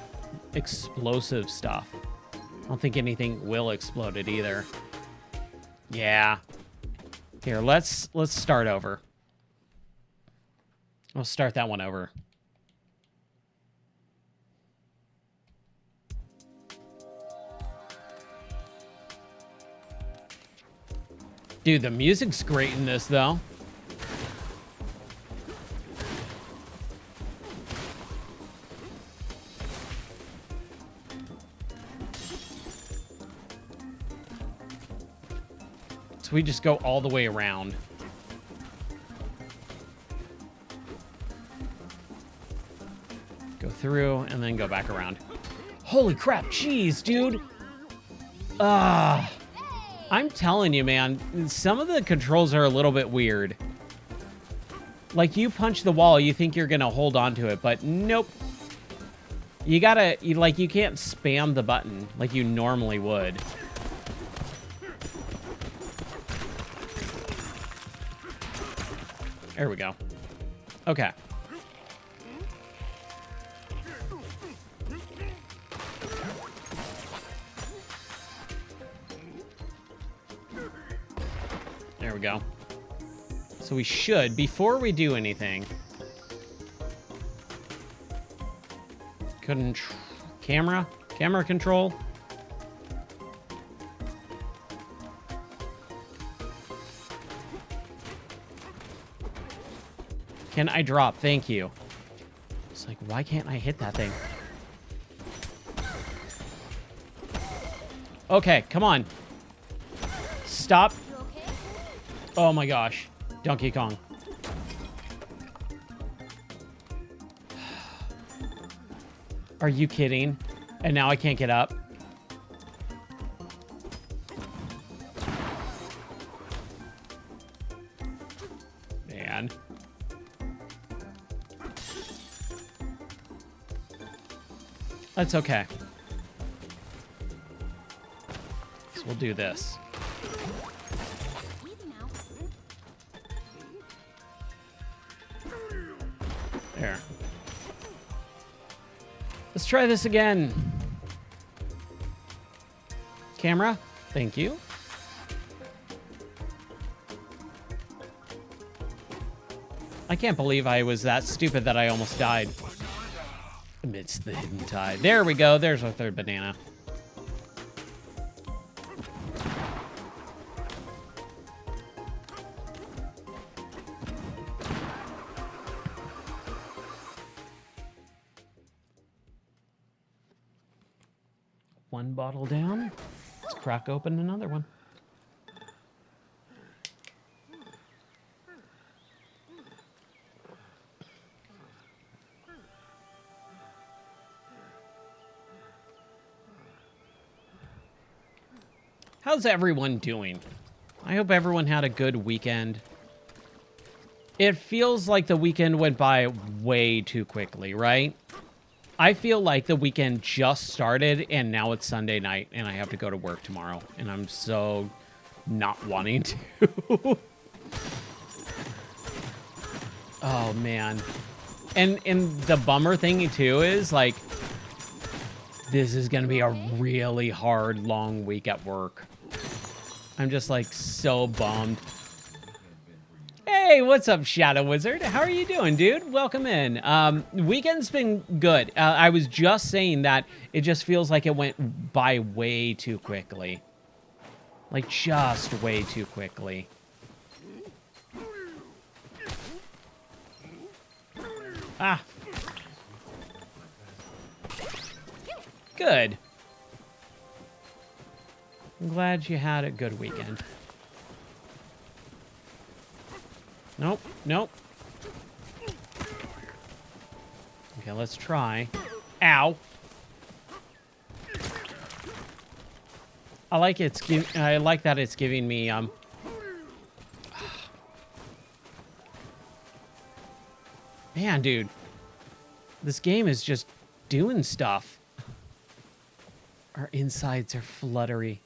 explosive stuff. I don't think anything will explode it either. Yeah. Here, let's start over. We'll start that one over. Dude, the music's great in this, though. So we just go all the way around. Go through and then go back around. Holy crap, jeez, dude. I'm telling you, man, some of the controls are a little bit weird. Like, you punch the wall, you think you're gonna hold on to it, but nope. You gotta, you can't spam the button like you normally would. There we go. Okay. There we go. So we should, before we do anything... Camera control. Can I drop? Thank you. It's like, why can't I hit that thing? Okay, come on. Stop. Oh my gosh. Donkey Kong. Are you kidding? And now I can't get up. Man. That's okay. So we'll do this. There. Let's try this again. Camera, thank you. I can't believe I was that stupid that I almost died. Amidst the hidden tide. There we go. There's our third banana. One bottle down. Let's crack open another one. How's everyone doing? I hope everyone had a good weekend. It feels like the weekend went by way too quickly, right? I feel like the weekend just started and now it's Sunday night and I have to go to work tomorrow and I'm so not wanting to. Oh man. And the bummer thing too is like this is going to be a really hard long week at work. I'm just like so bummed. Hey, what's up, Shadow Wizard? How are you doing, dude? Welcome in. Weekend's been good. I was just saying that it just feels like it went by way too quickly. Like, just way too quickly. Ah. Good. I'm glad you had a good weekend. Nope, nope. Okay, let's try. Ow. I like that it's giving me Man, dude. This game is just doing stuff. Our insides are fluttery.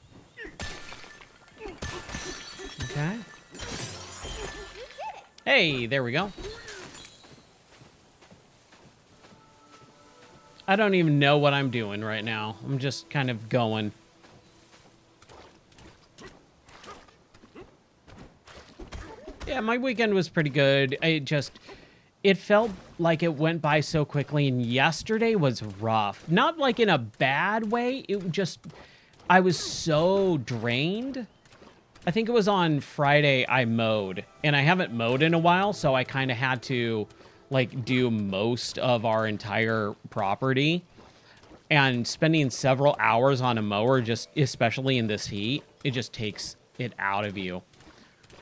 Okay. Hey, there we go. I don't even know what I'm doing right now. I'm just kind of going. Yeah, my weekend was pretty good. It felt like it went by so quickly, and yesterday was rough. Not like in a bad way. I was so drained. I think it was on Friday I mowed, and I haven't mowed in a while, so I kind of had to like do most of our entire property, and spending several hours on a mower, just especially in this heat, it just takes it out of you.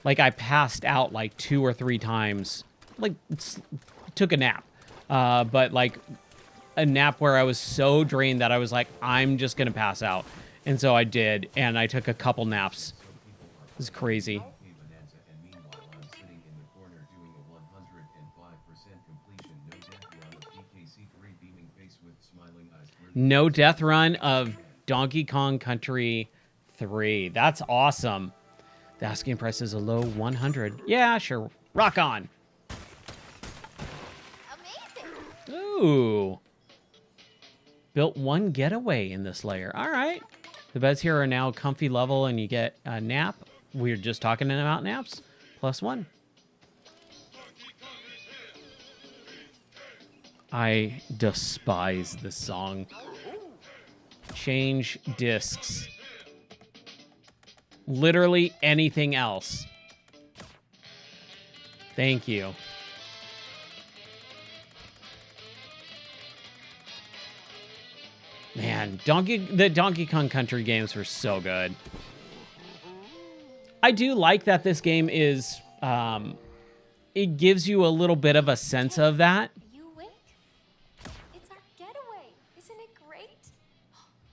Like I passed out like 2 or 3 times, like took a nap, but like a nap where I was so drained that I was like, I'm just gonna pass out. And so I did, and I took a couple naps. It was crazy. No death run of Donkey Kong Country 3. That's awesome. The asking price is a low 100. Yeah, sure. Rock on. Amazing. Ooh. Built one getaway in this layer. All right. The beds here are now comfy level, and you get a nap. We were just talking about naps. +1. I despise this song. Change discs. Literally anything else. Thank you. Man, the Donkey Kong Country games were so good. I do like that this game is, it gives you a little bit of a sense of that. Are you awake? It's our getaway. Isn't it great?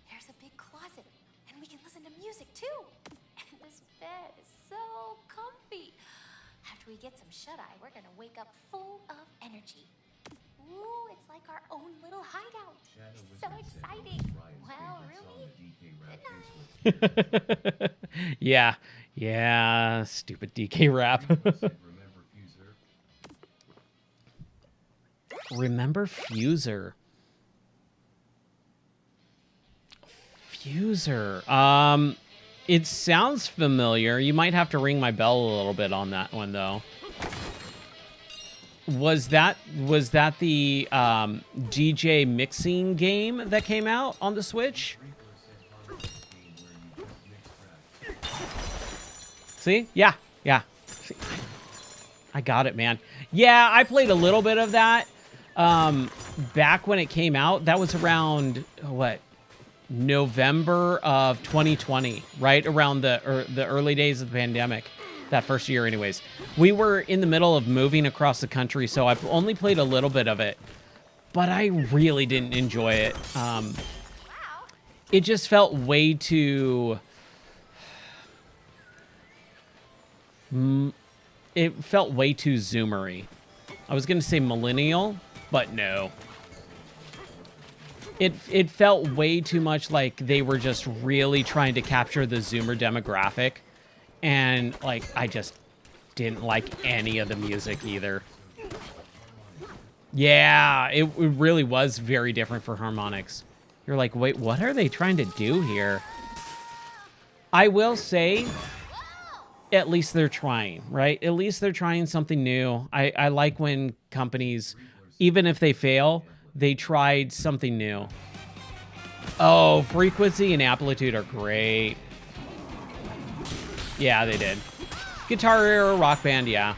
Here's a big closet, and we can listen to music too. And this bed is so comfy. After we get some shut-eye, we're gonna wake up full of energy. Ooh, it's like our own little hideout. So exciting. Well, Rumi, good night. Yeah, stupid DK rap. Remember Fuser. Fuser. It sounds familiar. You might have to ring my bell a little bit on that one, though. Was that the DJ mixing game that came out on the Switch? See? Yeah. See? I got it, man. Yeah, I played a little bit of that back when it came out. That was around, what, November of 2020, right around the early days of the pandemic. That first year anyways. We were in the middle of moving across the country, so I've only played a little bit of it, but I really didn't enjoy it. It just felt way too... it felt way too zoomery. I was going to say millennial, but no. It felt way too much like they were just really trying to capture the zoomer demographic. And, like, I just didn't like any of the music either. Yeah, it really was very different for harmonics. You're like, wait, what are they trying to do here? I will say, at least they're trying, right? At least they're trying something new. I like when companies, even if they fail, they tried something new. Oh, frequency and amplitude are great. Yeah, they did. Guitar Hero, Rock Band, yeah.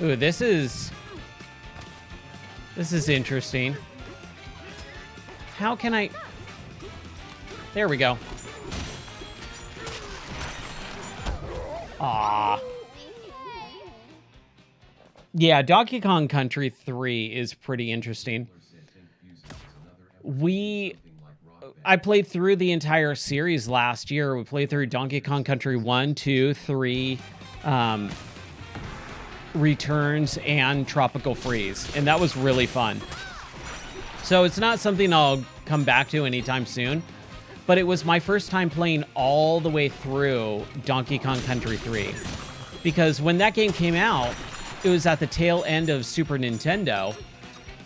Ooh, this is interesting. How can I... There we go. Aw. Yeah, Donkey Kong Country 3 is pretty interesting. I played through the entire series last year. We played through Donkey Kong Country 1, 2, 3, Returns, and Tropical Freeze. And that was really fun. So it's not something I'll come back to anytime soon. But it was my first time playing all the way through Donkey Kong Country 3. Because when that game came out, it was at the tail end of Super Nintendo.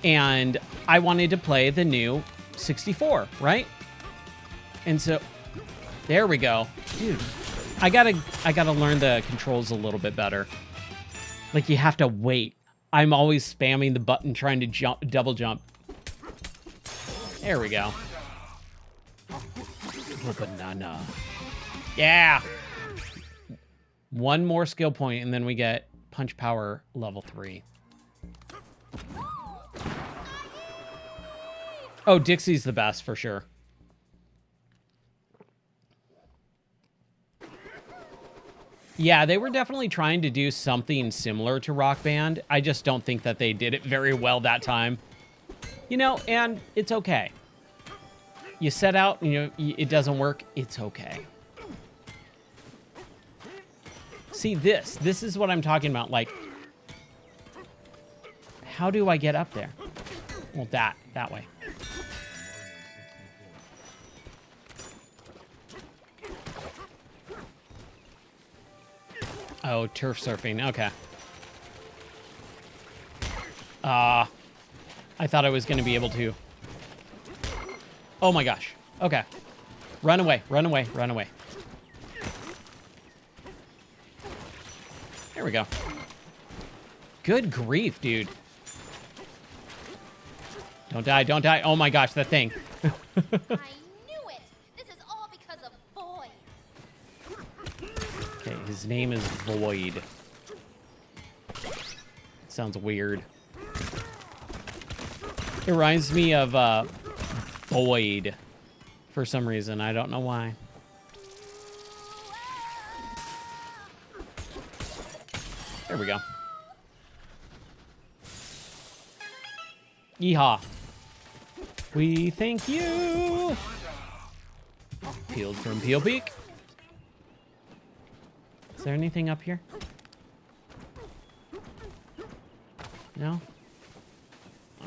And I wanted to play the new 64, right? And so, there we go. Dude, I gotta learn the controls a little bit better. Like, you have to wait. I'm always spamming the button trying to jump, double jump. There we go. Oh, banana. Yeah. One more skill point, and then we get punch power level 3. Oh, Dixie's the best for sure. Yeah, they were definitely trying to do something similar to Rock Band. I just don't think that they did it very well that time. You know, and it's okay. You set out, you know, it doesn't work, it's okay. See, this is what I'm talking about. Like, how do I get up there? Well, that way. Oh, turf surfing, okay. I thought I was going to be able to. Oh my gosh. Okay. Run away, run away, run away. There we go. Good grief, dude. Don't die, don't die. Oh my gosh, that thing. I knew it! This is all because of Void. Okay, his name is Void. Sounds weird. It reminds me of, Void. For some reason, I don't know why. There we go. Yeehaw. We thank you. Peeled from Peel Peak. Is there anything up here? No?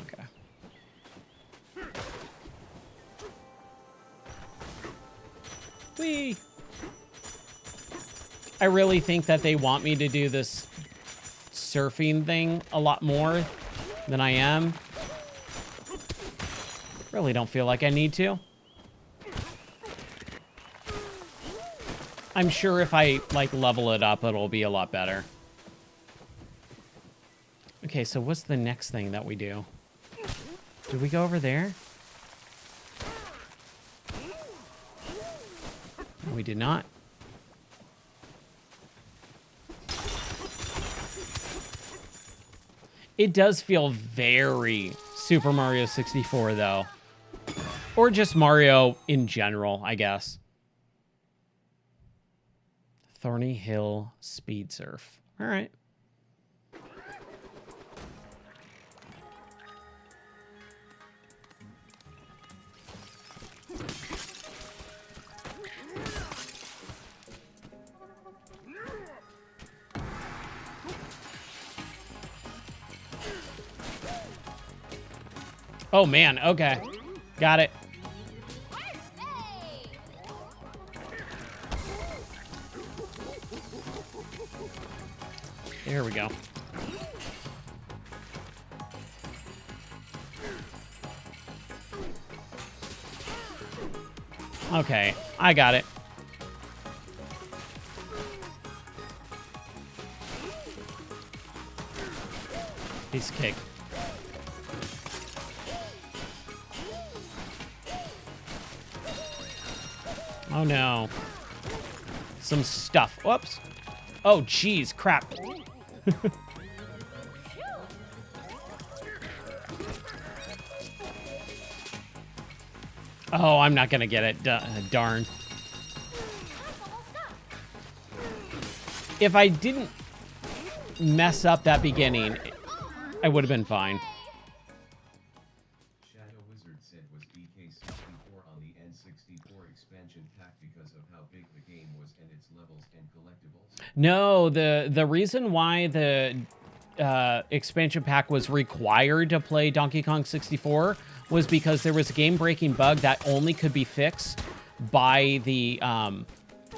Okay. Whee! I really think that they want me to do this surfing thing a lot more than I am. Really don't feel like I need to. I'm sure if I, like, level it up, it'll be a lot better. Okay, so what's the next thing that we do? Did we go over there? No, we did not. It does feel very Super Mario 64, though. Or just Mario in general, I guess. Thorny Hill Speed Surf. All right. Oh, man. Okay. Got it. There we go. Okay. I got it. Piece of cake. Oh, no. Some stuff. Whoops. Oh, jeez. Crap. Oh, I'm not going to get it. Darn. If I didn't mess up that beginning, I would have been fine. Shadow Wizard said was DK64 on the N64 expansion pack because of how big the game was and its levels and collectibles. No, the reason why the expansion pack was required to play Donkey Kong 64 was because there was a game-breaking bug that only could be fixed by the...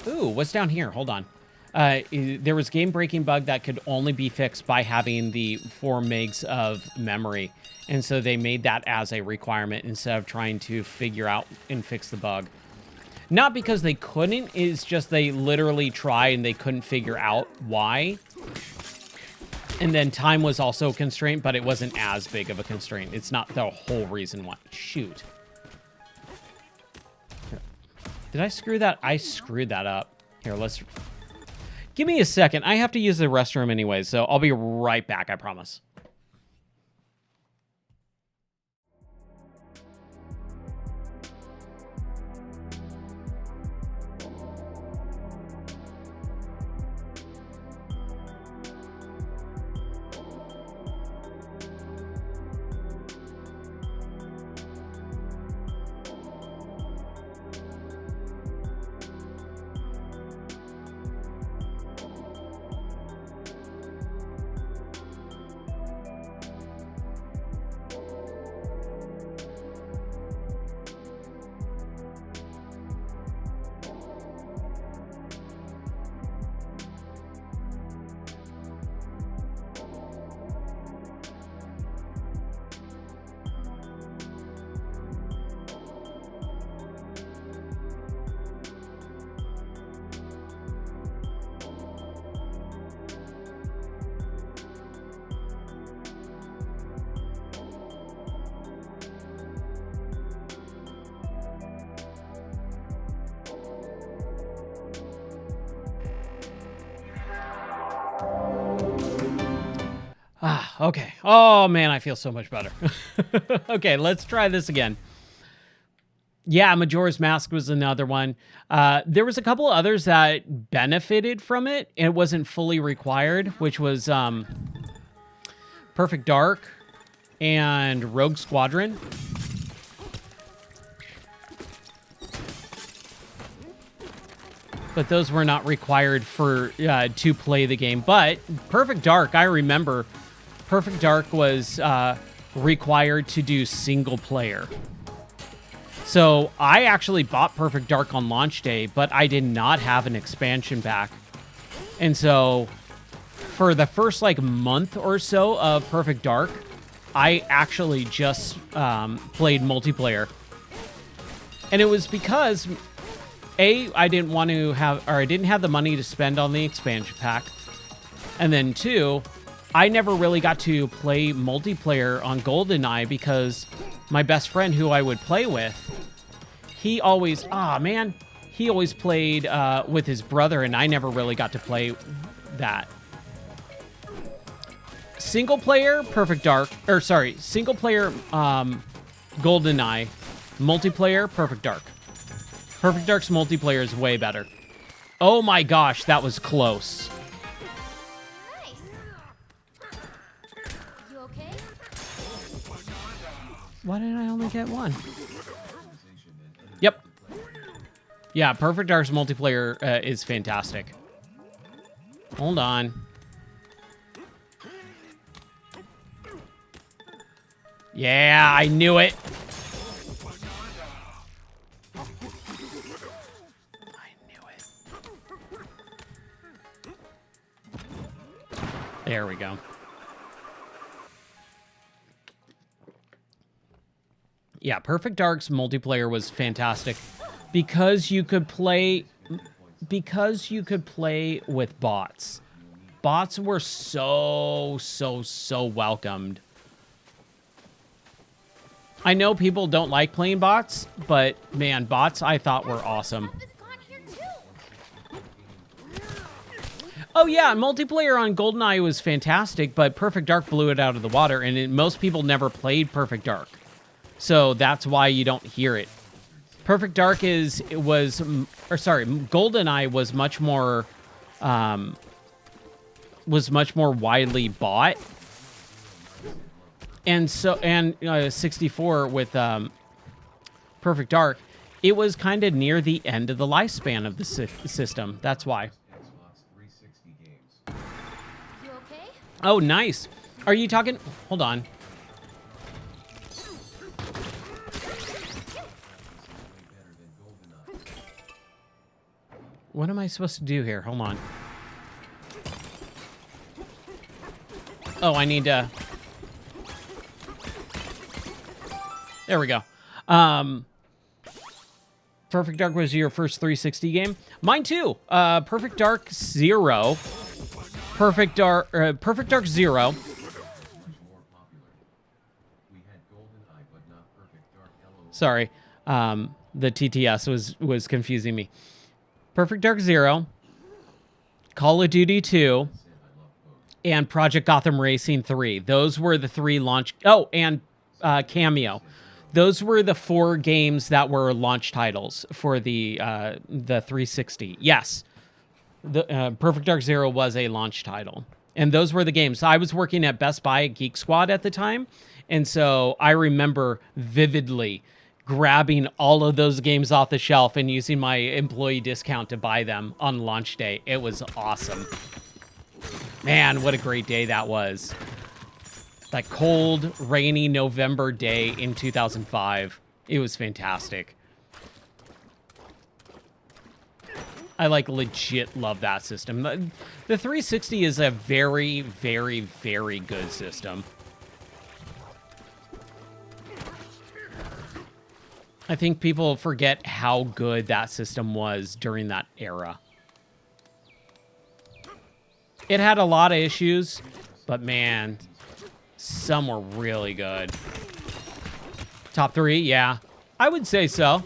Ooh, what's down here? Hold on. There was a game-breaking bug that could only be fixed by having the 4 megs of memory. And so they made that as a requirement instead of trying to figure out and fix the bug. Not because they couldn't, it's just they literally tried and they couldn't figure out why. And then time was also a constraint, but it wasn't as big of a constraint. It's not the whole reason why. Shoot. Did I screw that? I screwed that up. Here, let's... Give me a second. I have to use the restroom anyway, so I'll be right back, I promise. Okay. Oh, man, I feel so much better. Okay, let's try this again. Yeah, Majora's Mask was another one. There was a couple others that benefited from it. It wasn't fully required, which was Perfect Dark and Rogue Squadron. But those were not required for to play the game. But Perfect Dark, I remember... Perfect Dark was required to do single player. So I actually bought Perfect Dark on launch day, but I did not have an expansion pack. And so for the first like month or so of Perfect Dark, I actually just played multiplayer. And it was because, A, I didn't want to have, or I didn't have the money to spend on the expansion pack. And then 2, I never really got to play multiplayer on GoldenEye because my best friend who I would play with, he always, he always played with his brother, and I never really got to play that. Single player, Perfect Dark, or sorry, single player, GoldenEye, multiplayer, Perfect Dark. Perfect Dark's multiplayer is way better. Oh my gosh, that was close. Nice. You okay? Why did I only get 1? Yep. Yeah, Perfect Dark's multiplayer is fantastic. Hold on. Yeah, I knew it. I knew it. There we go. Yeah, Perfect Dark's multiplayer was fantastic because you could play with bots. Bots were so welcomed. I know people don't like playing bots, but man, bots I thought were awesome. Oh yeah, multiplayer on GoldenEye was fantastic, but Perfect Dark blew it out of the water, and most people never played Perfect Dark. So that's why you don't hear it. Perfect Dark GoldenEye was much more widely bought. And 64 with Perfect Dark, it was kind of near the end of the lifespan of the system. That's why. You okay? Oh, nice. Are you talking? Hold on. What am I supposed to do here? Hold on. Oh, I need to... There we go. Perfect Dark was your first 360 game. Mine too. Perfect Dark 0. Perfect Dark 0. Sorry. The TTS was confusing me. Perfect Dark 0. Call of Duty 2. And Project Gotham Racing 3. Those were the 3 launch... Oh, and Cameo. Those were the 4 games that were launch titles for the 360. Yes, the Perfect Dark 0 was a launch title, and those were the games. I was working at Best Buy at Geek Squad at the time, and so I remember vividly grabbing all of those games off the shelf and using my employee discount to buy them on launch day. It was awesome. Man, what a great day that was. That cold, rainy November day in 2005. It was fantastic. I legit love that system. The 360 is a very, very, very good system. I think people forget how good that system was during that era. It had a lot of issues, but man... Some were really good. Top 3, yeah, I would say so.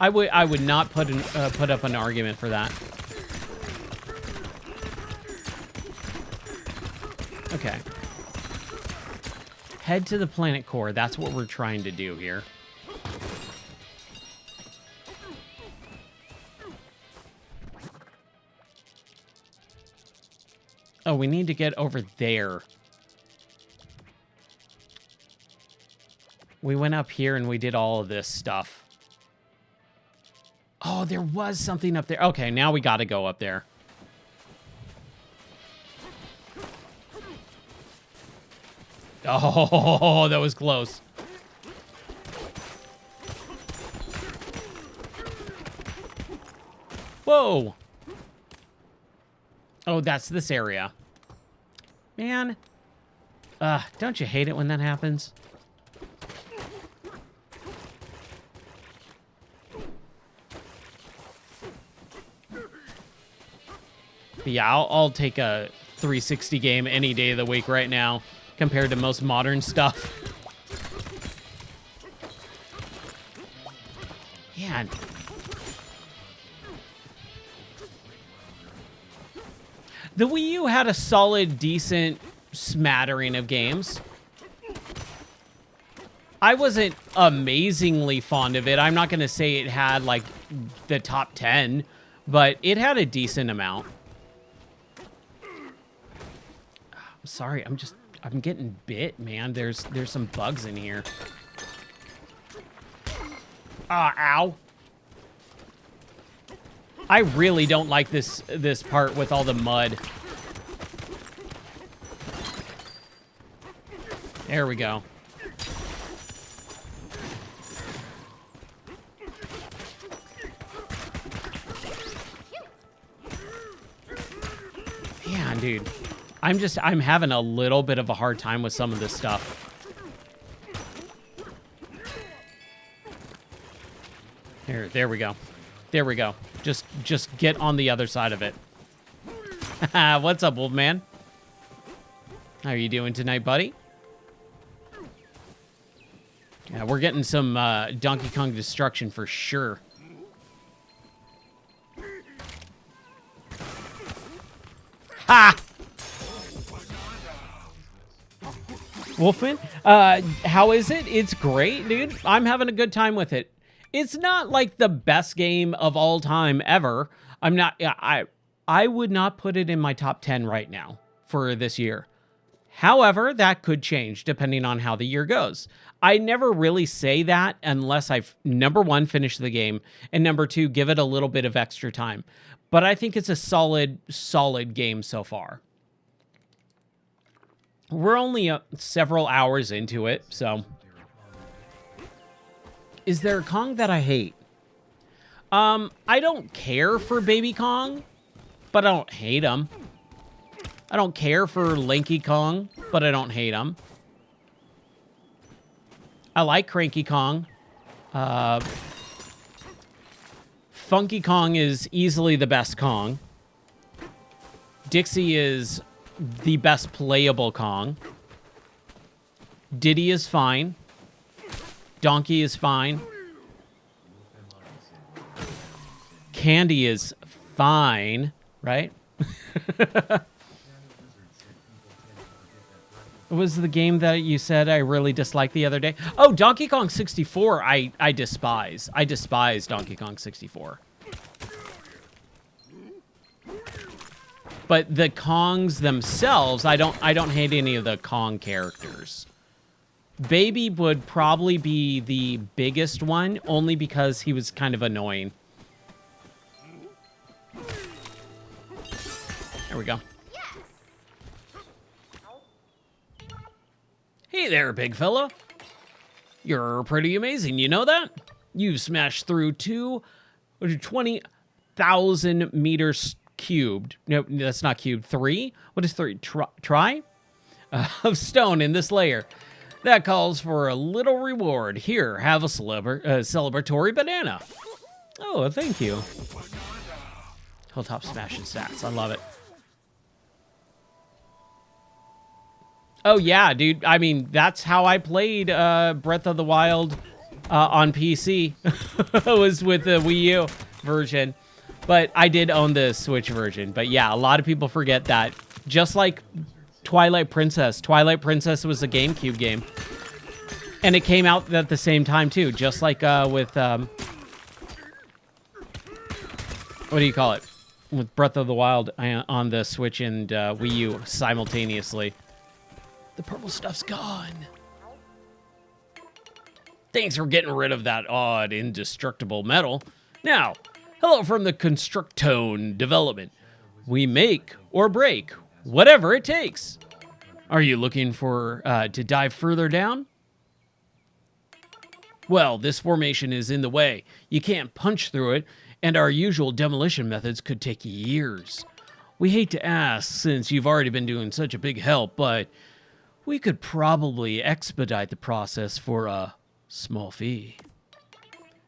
I would not put up an argument for that. Okay. Head to the planet core. That's what we're trying to do here. Oh, we need to get over there. We went up here and we did all of this stuff. Oh, there was something up there. Okay, now we got to go up there. Oh, that was close. Whoa. Oh, that's this area. Man. Don't you hate it when that happens? But yeah, I'll take a 360 game any day of the week right now compared to most modern stuff. Yeah. The Wii U had a solid, decent smattering of games. I wasn't amazingly fond of it. I'm not going to say it had, like, the top 10, but it had a decent amount. I'm sorry, I'm getting bit, man. There's some bugs in here. Ow. I really don't like this part with all the mud. There we go. Yeah, dude. I'm having a little bit of a hard time with some of this stuff. There we go. There we go. Just get on the other side of it. What's up, old man? How are you doing tonight, buddy? Yeah, we're getting some Donkey Kong destruction for sure. Ha! Wolfman, how is it? It's great, dude. I'm having a good time with it. It's not like the best game of all time ever. I would not put it in my top 10 right now for this year. However, that could change depending on how the year goes. I never really say that unless I've, number one, finished the game, and number two, give it a little bit of extra time. But I think it's a solid game so far. We're only several hours into it, so... Is there a Kong that I hate? I don't care for Baby Kong, but I don't hate him. I don't care for Lanky Kong, but I don't hate him. I like Cranky Kong. Funky Kong is easily the best Kong. Dixie is the best playable Kong. Diddy is fine. Donkey is fine. Candy is fine, right? What was the game that you said I really disliked the other day? Oh, Donkey Kong 64, I despise. I despise Donkey Kong 64. But the Kongs themselves, I don't hate any of the Kong characters. Baby would probably be the biggest one, only because he was kind of annoying. There we go. Hey there, big fella. You're pretty amazing, you know that? You smashed through 20,000 meters cubed. No, that's not cubed. 3? What is 3? Try? Of stone in this layer. That calls for a little reward. Here, have a celebratory banana. Oh, thank you. Hilltop smashing stats. I love it. Oh, yeah, dude. I mean, that's how I played Breath of the Wild on PC. It was with the Wii U version. But I did own the Switch version. But yeah, a lot of people forget that. Just like Twilight Princess. Twilight Princess was a GameCube game. And it came out at the same time, too. Just like with... what do you call it? With Breath of the Wild on the Switch and Wii U simultaneously. The purple stuff's gone. Thanks for getting rid of that odd, indestructible metal. Now, hello from the Constructone development. We make or break whatever it takes. Are you looking for to dive further down? Well, this formation is in the way. You can't punch through it, and our usual demolition methods could take years. We hate to ask, since you've already been doing such a big help, but We could probably expedite the process for a small fee.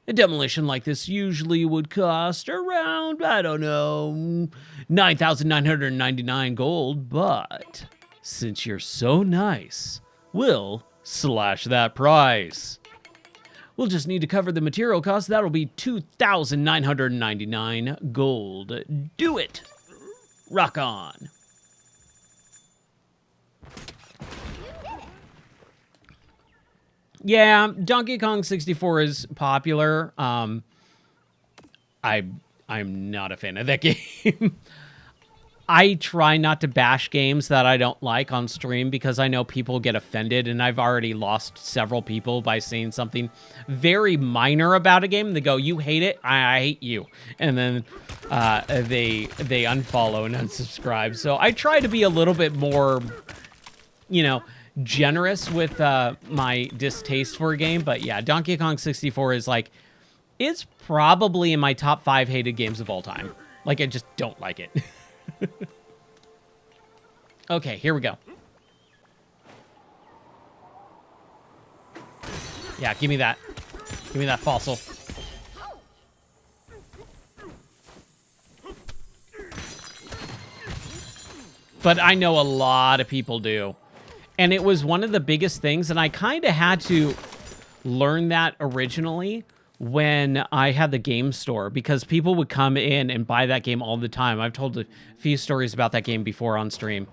A demolition like this usually would cost around, I don't know, 9,999 gold, but since you're so nice, we'll slash that price. We'll just need to cover the material cost. That'll be 2,999 gold. Do it! Rock on. Yeah, Donkey Kong 64 is popular. I'm not a fan of that game. I try not to bash games that I don't like on stream because I know people get offended, and I've already lost several people by saying something very minor about a game. They go, "You hate it? I hate you," and then they unfollow and unsubscribe. So I try to be a little bit more, generous with my distaste for a game. But yeah, Donkey Kong 64 is like, it's probably in my top 5 hated games of all time. Like, I just don't like it. Okay, here we go. Yeah, give me that. Give me that fossil. But I know a lot of people do. And it was one of the biggest things, and I kind of had to learn that originally when I had the game store, because people would come in and buy that game all the time. I've told a few stories about that game before on stream.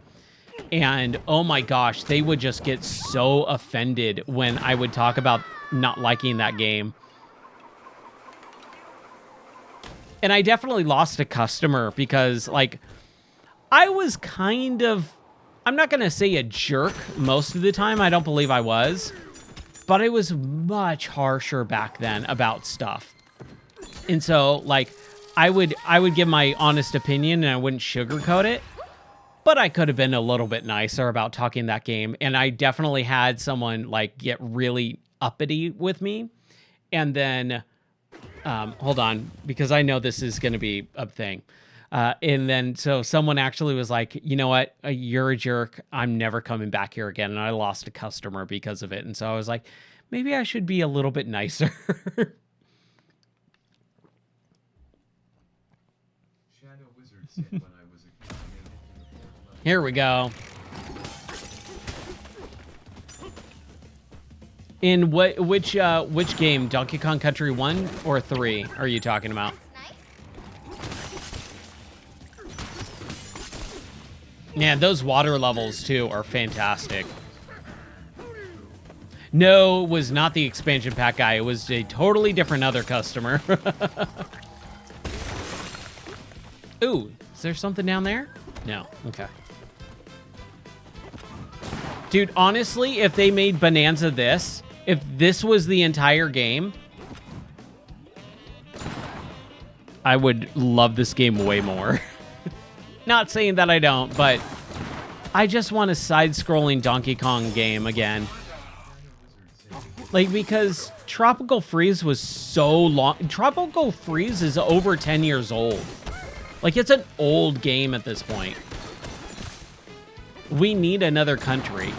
And oh my gosh, they would just get so offended when I would talk about not liking that game. And I definitely lost a customer because, like, I was kind of, I'm not going to say a jerk most of the time. I don't believe I was. But I was much harsher back then about stuff. And so, like, I would give my honest opinion and I wouldn't sugarcoat it. But I could have been a little bit nicer about talking that game. And I definitely had someone, like, get really uppity with me. And then, hold on, because I know this is going to be a thing. And then, so someone actually was like, you know what, you're a jerk. I'm never coming back here again. And I lost a customer because of it. And so I was like, maybe I should be a little bit nicer. Shadow Wizard said when I was a kid, I made it to the fourth level. Here we go. In which game? Donkey Kong Country 1 or 3 are you talking about? Man, those water levels, too, are fantastic. No, it was not the expansion pack guy. It was a totally different other customer. Ooh, is there something down there? No. Okay. Dude, honestly, if they made Bonanza this, if this was the entire game, I would love this game way more. Not saying that I don't, but I just want a side-scrolling Donkey Kong game again. Like, because Tropical Freeze was so long. Tropical Freeze is over 10 years old. Like, it's an old game at this point. We need another country.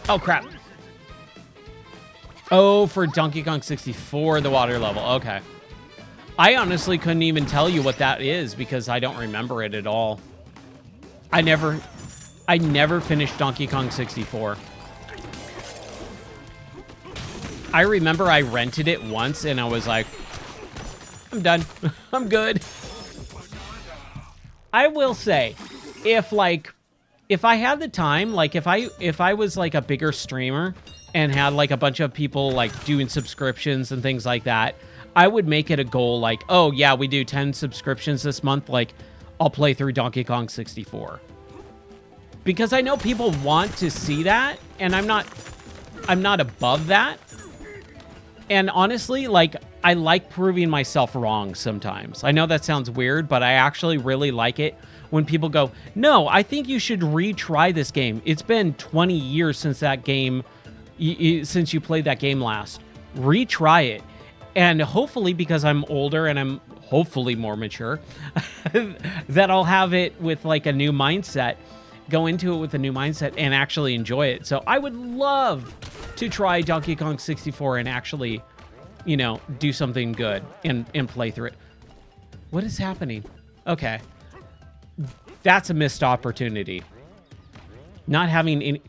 Oh, crap. Oh, for Donkey Kong 64, the water level. Okay. I honestly couldn't even tell you what that is because I don't remember it at all. I never finished Donkey Kong 64. I remember I rented it once and I was like, I'm done. I'm good. I will say, if I had the time, like if I was like a bigger streamer and had like a bunch of people like doing subscriptions and things like that, I would make it a goal like, oh yeah, we do 10 subscriptions this month, like I'll play through Donkey Kong 64. Because I know people want to see that, and I'm not above that. And honestly, like, I like proving myself wrong sometimes. I know that sounds weird, but I actually really like it when people go, no, I think you should retry this game. It's been 20 years since that game, since you played that game last. Retry it. And hopefully, because I'm older and I'm hopefully more mature, that I'll have it with like a new mindset. go into it with a new mindset and actually enjoy it. So I would love to try Donkey Kong 64 and actually, you know, do something good and play through it. What is happening? Okay. That's a missed opportunity. Not having any...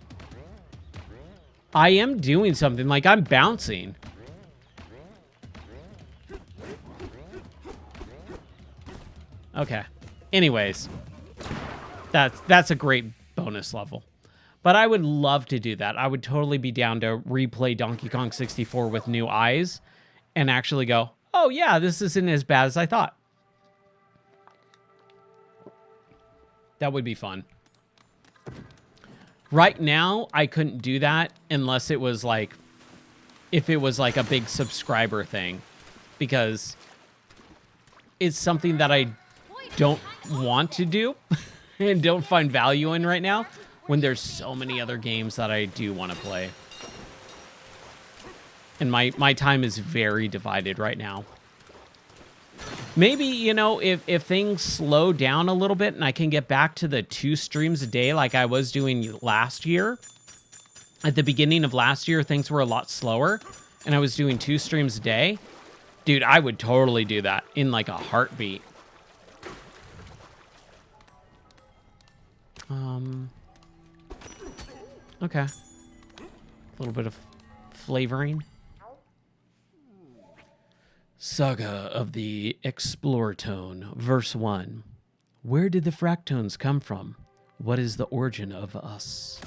I am doing something, like I'm bouncing. Okay. Anyways, that's a great bonus level. But I would love to do that. I would totally be down to replay Donkey Kong 64 with new eyes and actually go, oh yeah, this isn't as bad as I thought. That would be fun. Right now, I couldn't do that unless it was like, if it was like a big subscriber thing, because it's something that I don't want to do and don't find value in right now when there's so many other games that I do want to play. And my time is very divided right now. Maybe, you know, if things slow down a little bit and I can get back to the 2 streams a day like I was doing last year. At the beginning of last year, things were a lot slower and I was doing 2 streams a day. Dude, I would totally do that in like a heartbeat. Okay. A little bit of flavoring. Saga of the Exploratone, verse 1. Where did the fractones come from? What is the origin of us?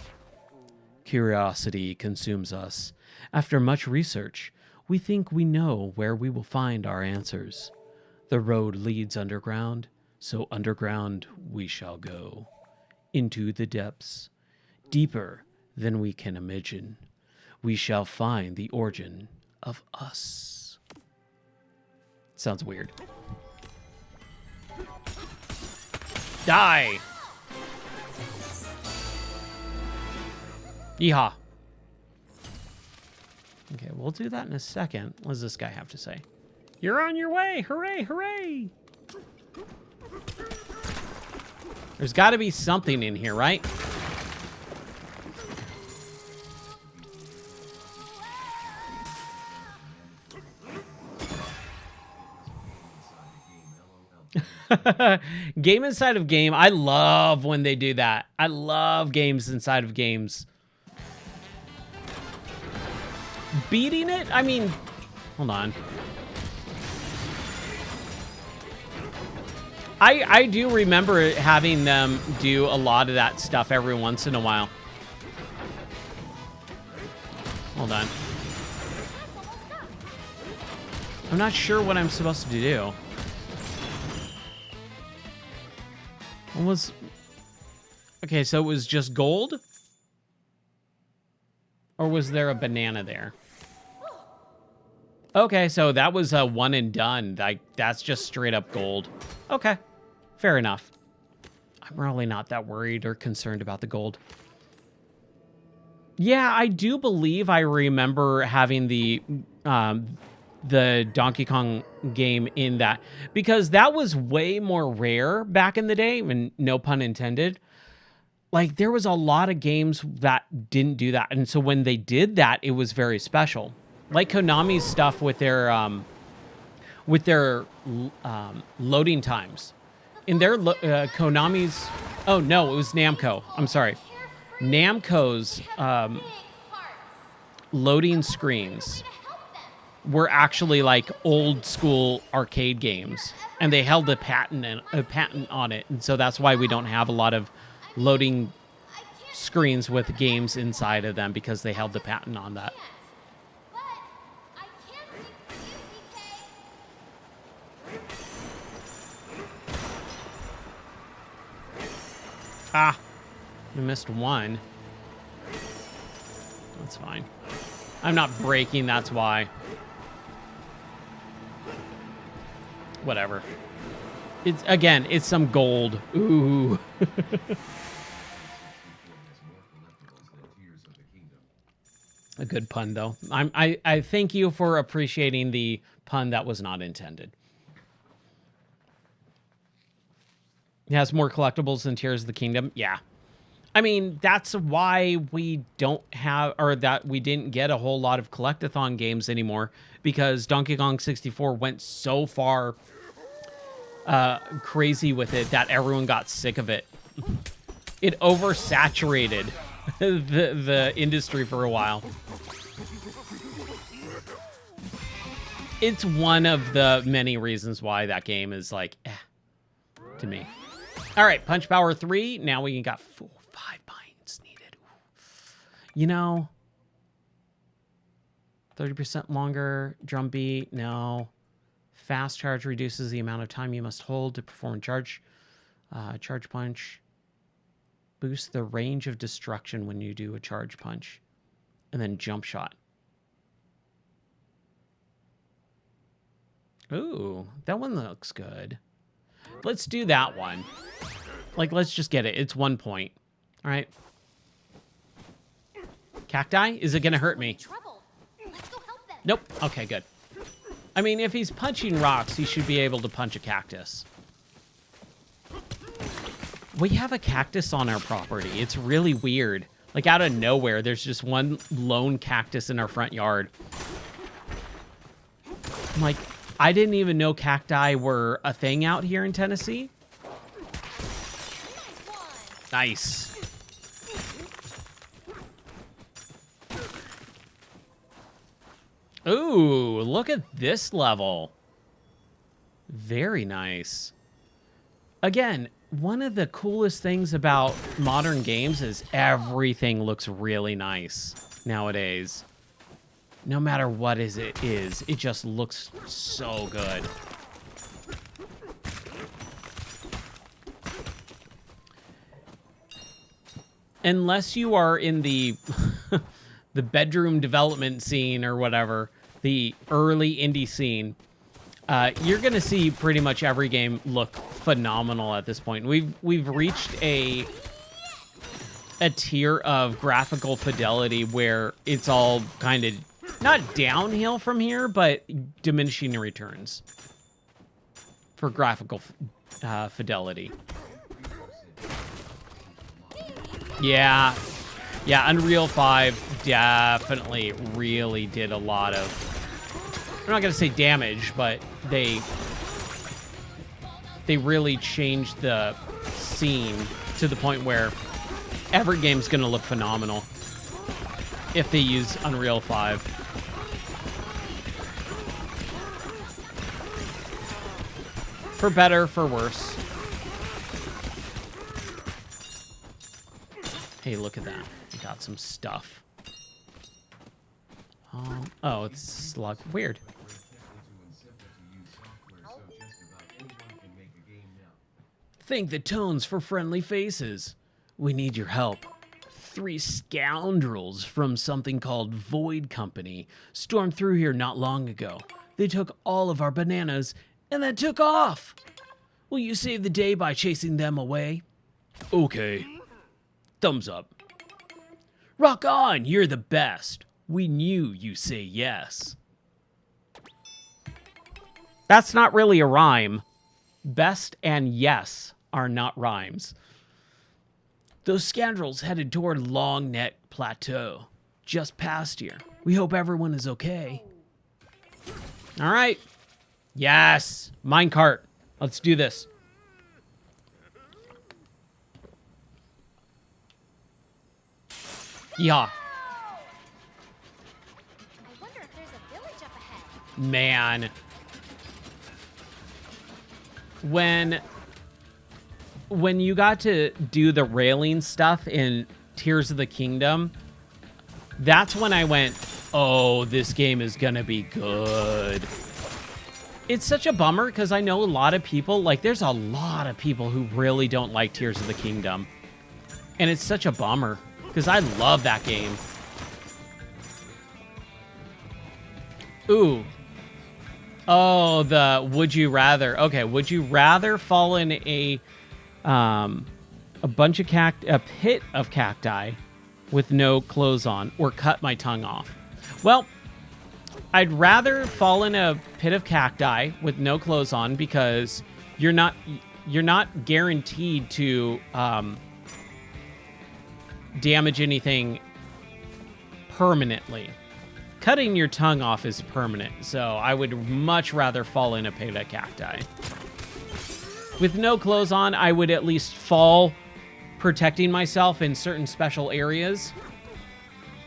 Curiosity consumes us. After much research, we think we know where we will find our answers. The road leads underground, so underground we shall go. Into the depths, deeper than we can imagine. We shall find the origin of us. Sounds weird. Die! Yeehaw. Okay, we'll do that in a second. What does this guy have to say? You're on your way! Hooray, hooray! There's got to be something in here, right? Game inside of game. I love when they do that. I love games inside of games. Beating it? I mean, hold on. I do remember having them do a lot of that stuff every once in a while. Hold on. I'm not sure what I'm supposed to do. What was... Okay, so it was just gold? Or was there a banana there? Okay, so that was a one and done. Like, that's just straight up gold. Okay, fair enough. I'm really not that worried or concerned about the gold. Yeah, I do believe I remember having the Donkey Kong game in that, because that was way more rare back in the day, and no pun intended. Like, there was a lot of games that didn't do that, and so when they did that, it was very special. Like Konami's stuff with their loading times. In their Konami's... Oh, no, it was Namco. I'm sorry. Namco's loading screens were actually like old school arcade games, and they held a patent on it, and so that's why we don't have a lot of loading screens with games inside of them, because they held the patent on that. Ah, we missed one. That's fine. I'm not breaking, that's why. Whatever. It's, again, it's some gold. Ooh. A good pun, though. I thank you for appreciating the pun that was not intended. It has more collectibles than Tears of the Kingdom. Yeah. I mean, that's why we don't have, or that we didn't get a whole lot of collectathon games anymore, because Donkey Kong 64 went so far crazy with it that everyone got sick of it. It oversaturated the industry for a while. It's one of the many reasons why that game is like, to me. All right, Punch Power 3. Now we got 5 binds needed. You know, 30% longer drum beat. No. Fast charge reduces the amount of time you must hold to perform charge. Charge punch. Boost the range of destruction when you do a charge punch. And then jump shot. Ooh, that one looks good. Let's do that one. Like, let's just get it. It's 1 point. All right. Cacti? Is it going to hurt me? Nope. Okay, good. I mean, if he's punching rocks, he should be able to punch a cactus. We have a cactus on our property. It's really weird. Like, out of nowhere, there's just one lone cactus in our front yard. I'm like, I didn't even know cacti were a thing out here in Tennessee. Nice. Ooh, look at this level. Very nice. Again, one of the coolest things about modern games is everything looks really nice nowadays. No matter what it is, it just looks so good. Unless you are in the the bedroom development scene or whatever, the early indie scene, you're gonna see pretty much every game look phenomenal at this point. We've reached a tier of graphical fidelity where it's all kind of not downhill from here, but diminishing returns for graphical fidelity. Yeah, Unreal 5 definitely really did a lot of, I'm not going to say damage, but they really changed the scene to the point where every game's going to look phenomenal if they use Unreal 5. For better, for worse. Hey, look at that. We got some stuff. Oh, it's slug. Weird. Think the tones for friendly faces. We need your help. 3 scoundrels from something called Void Company stormed through here not long ago. They took all of our bananas and then took off. Will you save the day by chasing them away? Okay. Thumbs up. Rock on, you're the best. We knew you say yes. That's not really a rhyme. Best and yes are not rhymes. Those scoundrels headed toward Long Neck Plateau, just past here. We hope everyone is okay. All right. Yes. Minecart. Let's do this. Yeah. I wonder if there's a village up ahead. Man. When you got to do the railing stuff in Tears of the Kingdom, that's when I went, oh, this game is gonna be good. It's such a bummer because I know a lot of people, like there's a lot of people who really don't like Tears of the Kingdom. And it's such a bummer because I love that game. Ooh. Oh, the would you rather. Okay, would you rather fall in a bunch of a pit of cacti with no clothes on, or cut my tongue off? Well, I'd rather fall in a pit of cacti with no clothes on because you're not guaranteed to damage anything permanently. Cutting your tongue off is permanent, so I would much rather fall in a pit of cacti. With no clothes on, I would at least fall protecting myself in certain special areas.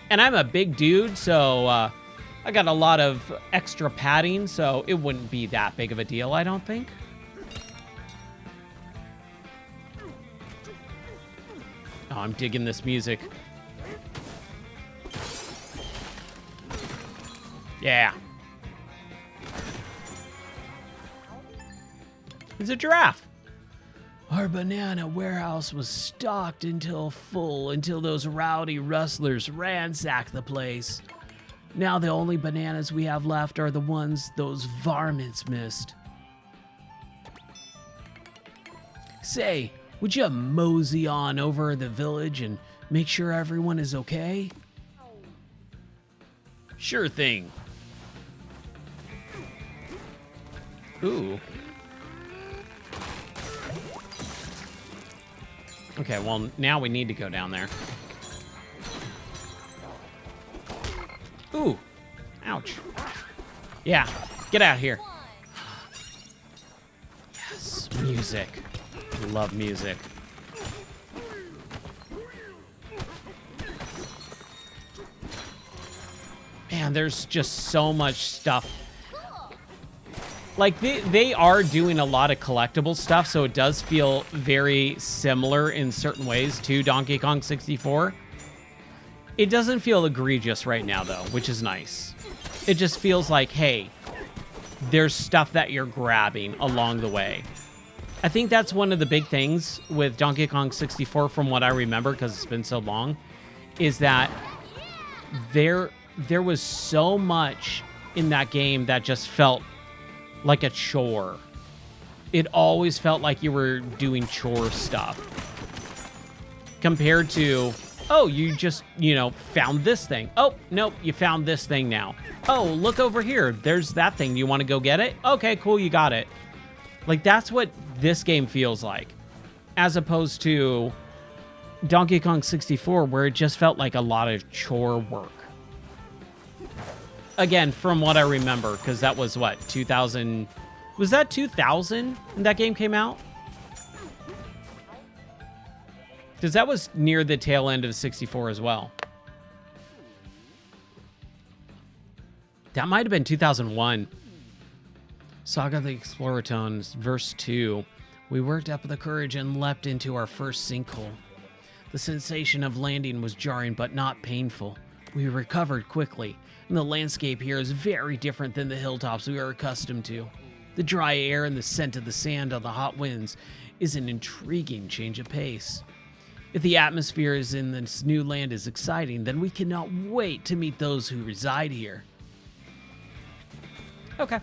And I'm a big dude, so I got a lot of extra padding, so it wouldn't be that big of a deal, I don't think. Oh, I'm digging this music. Yeah. It's a giraffe. Our banana warehouse was stocked until those rowdy rustlers ransacked the place. Now the only bananas we have left are the ones those varmints missed. Say, would you mosey on over the village and make sure everyone is okay? Sure thing. Ooh. Okay, well, now we need to go down there. Ooh. Ouch. Yeah, get out here. Yes, music. Love music. Man, there's just so much stuff. Like, they are doing a lot of collectible stuff, so it does feel very similar in certain ways to Donkey Kong 64. It doesn't feel egregious right now, though, which is nice. It just feels like, hey, there's stuff that you're grabbing along the way. I think that's one of the big things with Donkey Kong 64, from what I remember, because it's been so long, is that there was so much in that game that just felt like a chore. It always felt like you were doing chore stuff. Compared to, oh, you just, found this thing. Oh, nope, you found this thing now. Oh, look over here. There's that thing. Do you want to go get it? Okay, cool, you got it. Like, that's what this game feels like. As opposed to Donkey Kong 64, where it just felt like a lot of chore work. Again, from what I remember, because that was, what, 2000... Was that 2000 when that game came out? Because that was near the tail end of 64 as well. That might have been 2001. Saga of the Exploratons, verse 2. We worked up the courage and leapt into our first sinkhole. The sensation of landing was jarring but not painful. We recovered quickly, and the landscape here is very different than the hilltops we are accustomed to. The dry air and the scent of the sand on the hot winds is an intriguing change of pace. If the atmosphere in this new land is exciting, then we cannot wait to meet those who reside here. Okay.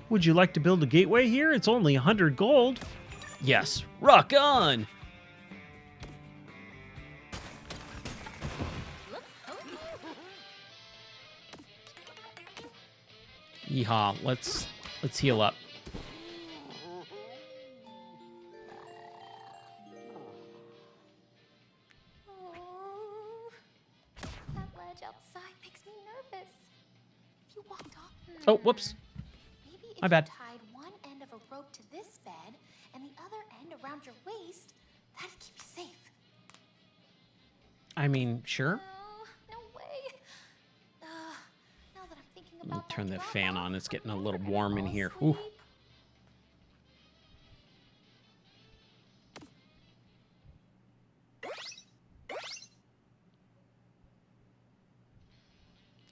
Would you like to build a gateway here? It's only 100 gold. Yes, rock on! Yeehaw, let's heal up. Oh, that ledge outside makes me nervous. If you walked off... Oh, whoops. Maybe if My bad. you tied one end of a rope to this bed and the other end around your waist, that'd keep you safe. I mean, sure. Oh, no way. Now that I'm thinking Let me about turn that the fan drop-off, on. It's getting a I'm little never warm gonna in fall here. asleep. Ooh.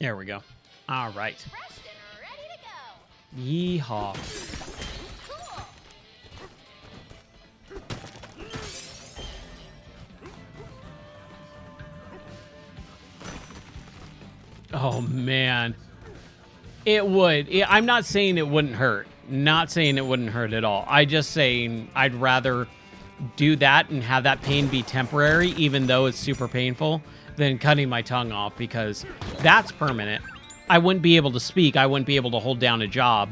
There we go. All right. Refreshed and ready to go. Yeehaw. Cool. Oh, man. It would. I'm not saying it wouldn't hurt. Not saying it wouldn't hurt at all. I just saying I'd rather do that and have that pain be temporary, even though it's super painful, than cutting my tongue off, because that's permanent. I wouldn't be able to speak. I wouldn't be able to hold down a job,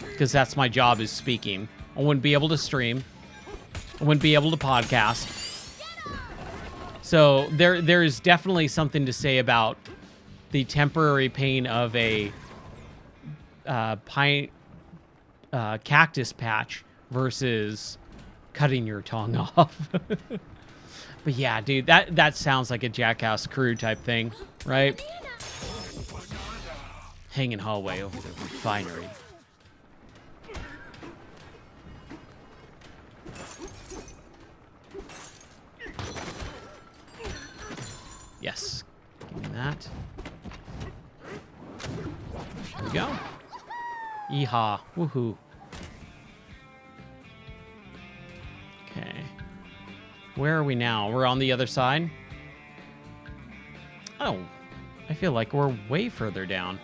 because that's my job, is speaking. I wouldn't be able to stream. I wouldn't be able to podcast. So there is definitely something to say about the temporary pain of a cactus patch versus cutting your tongue off. But yeah, dude, that sounds like a Jackass Crew type thing, right? Hanging hallway over the refinery. Yes. Give me that. There we go. Yeehaw. Woohoo. Okay. Where are we now? We're on the other side? Oh. I feel like we're way further down.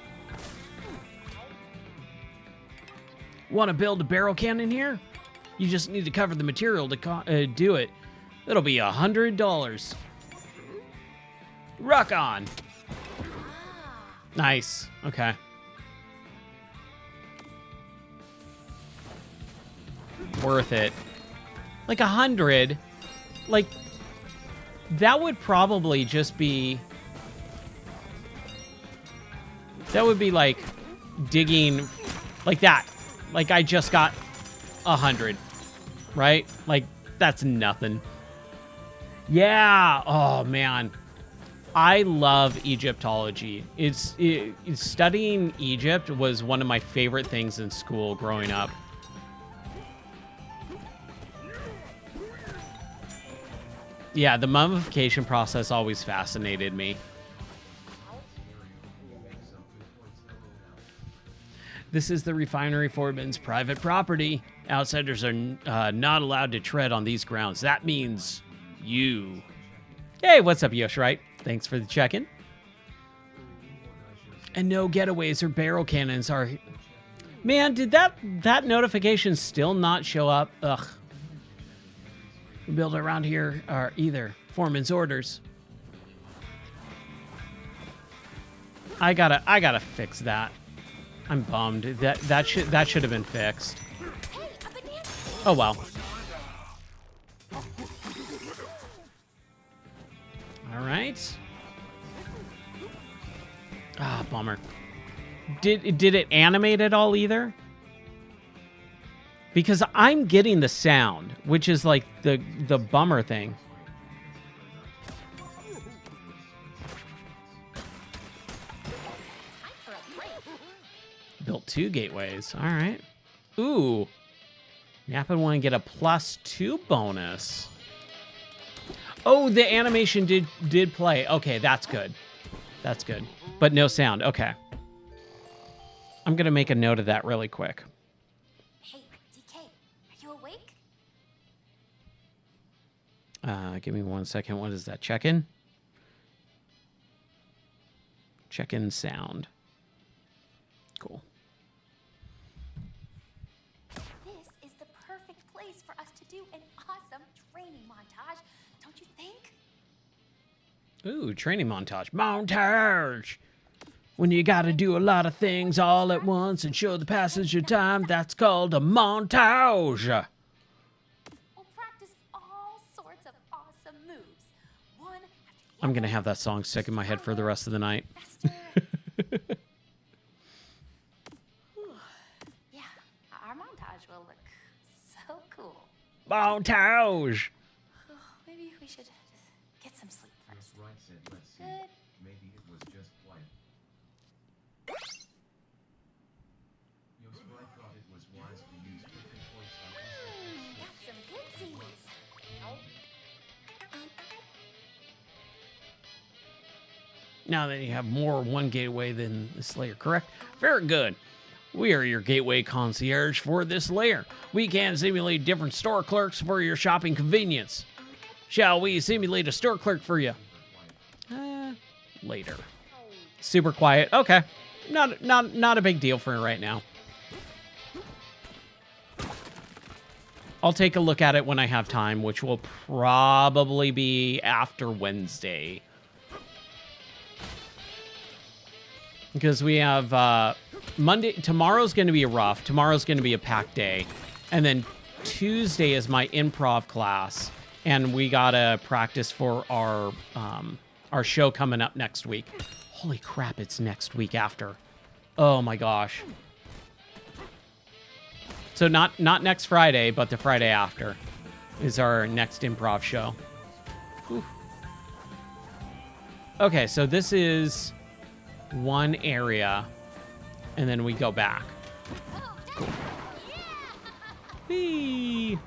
Want to build a barrel cannon here? You just need to cover the material to do it. It'll be $100. Rock on. Nice. Okay. Worth it. Like 100. Like, that would probably just be... That would be like digging like that. Like I just got 100, right? Like that's nothing. Yeah. Oh man. I love Egyptology. Studying Egypt was one of my favorite things in school growing up. Yeah, the mummification process always fascinated me. This is the refinery foreman's private property. Outsiders are not allowed to tread on these grounds. That means you. Hey, what's up, Yoshirite? Thanks for the check-in. And no getaways or barrel cannons are... Man, did that notification still not show up? Ugh. Build around here are either foreman's orders. I gotta fix that. I'm bummed. That should have been fixed. Oh well. All right. Ah, bummer. Did it animate at all either? Because I'm getting the sound, which is like the bummer thing. Built 2 gateways. All right. Ooh. You happen to want to get a +2 bonus. Oh, the animation did play. Okay, that's good. That's good. But no sound. Okay. I'm going to make a note of that really quick. Hey, DK, are you awake? Give me 1 second. What is that? Check-in? Check-in sound. Cool. This is the perfect place for us to do an awesome training montage, don't you think? Ooh, training montage. Montage! When you gotta do a lot of things all at once and show the passage of time, that's called a montage. We'll practice all sorts of awesome moves. One after the I'm other. gonna have that song stuck in my head for the rest of the night. Faster. Yeah, our montage will look so cool. Montage! Oh, maybe we should just get some sleep first. Right said, let's see. Good. Maybe it was just quiet. Yoshirite thought it was wise to use 50 points on Got some goodsies. Now that you have more one gateway than this layer, correct? Very good. We are your gateway concierge for this layer. We can simulate different store clerks for your shopping convenience. Shall we simulate a store clerk for you? Later. Super quiet. Okay. Not a big deal for right now. I'll take a look at it when I have time, which will probably be after Wednesday. Because we have Monday. Tomorrow's going to be rough. Tomorrow's going to be a packed day. And then Tuesday is my improv class, and we gotta practice for our show coming up next week. Holy crap, it's next week after. Oh my gosh. So not next Friday, but the Friday after is our next improv show. Whew. Okay, so this is one area, and then we go back. Cool. Whee!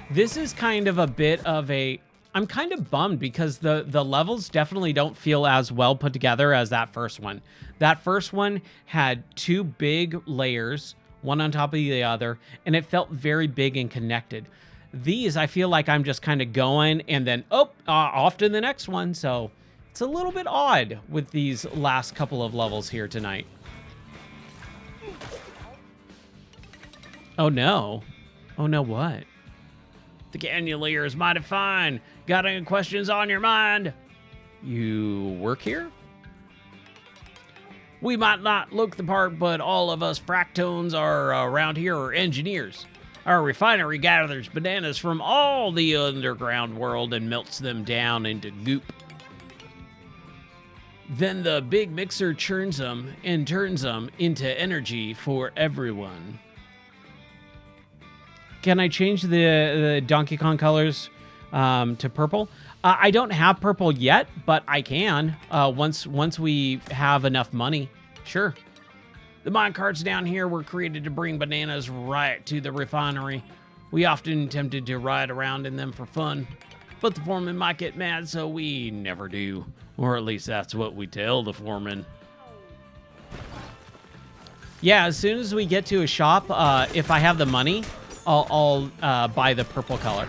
This is kind of a bit of a... I'm kind of bummed because the levels definitely don't feel as well put together as that first one. That first one had two big layers, one on top of the other, and it felt very big and connected. These, I feel like I'm just kind of going and then, off to the next one. So it's a little bit odd with these last couple of levels here tonight. Oh no. Oh no, what? The canyon layer is mighty fine. Got any questions on your mind? You work here? We might not look the part, but all of us fractones around here are engineers. Our refinery gathers bananas from all the underground world and melts them down into goop. Then the big mixer churns them and turns them into energy for everyone. Can I change the Donkey Kong colors to purple? I don't have purple yet, but I can once we have enough money. Sure. The minecarts down here were created to bring bananas right to the refinery. We often attempted to ride around in them for fun, but the foreman might get mad, so we never do. Or at least that's what we tell the foreman. Yeah, as soon as we get to a shop, if I have the money, I'll buy the purple color.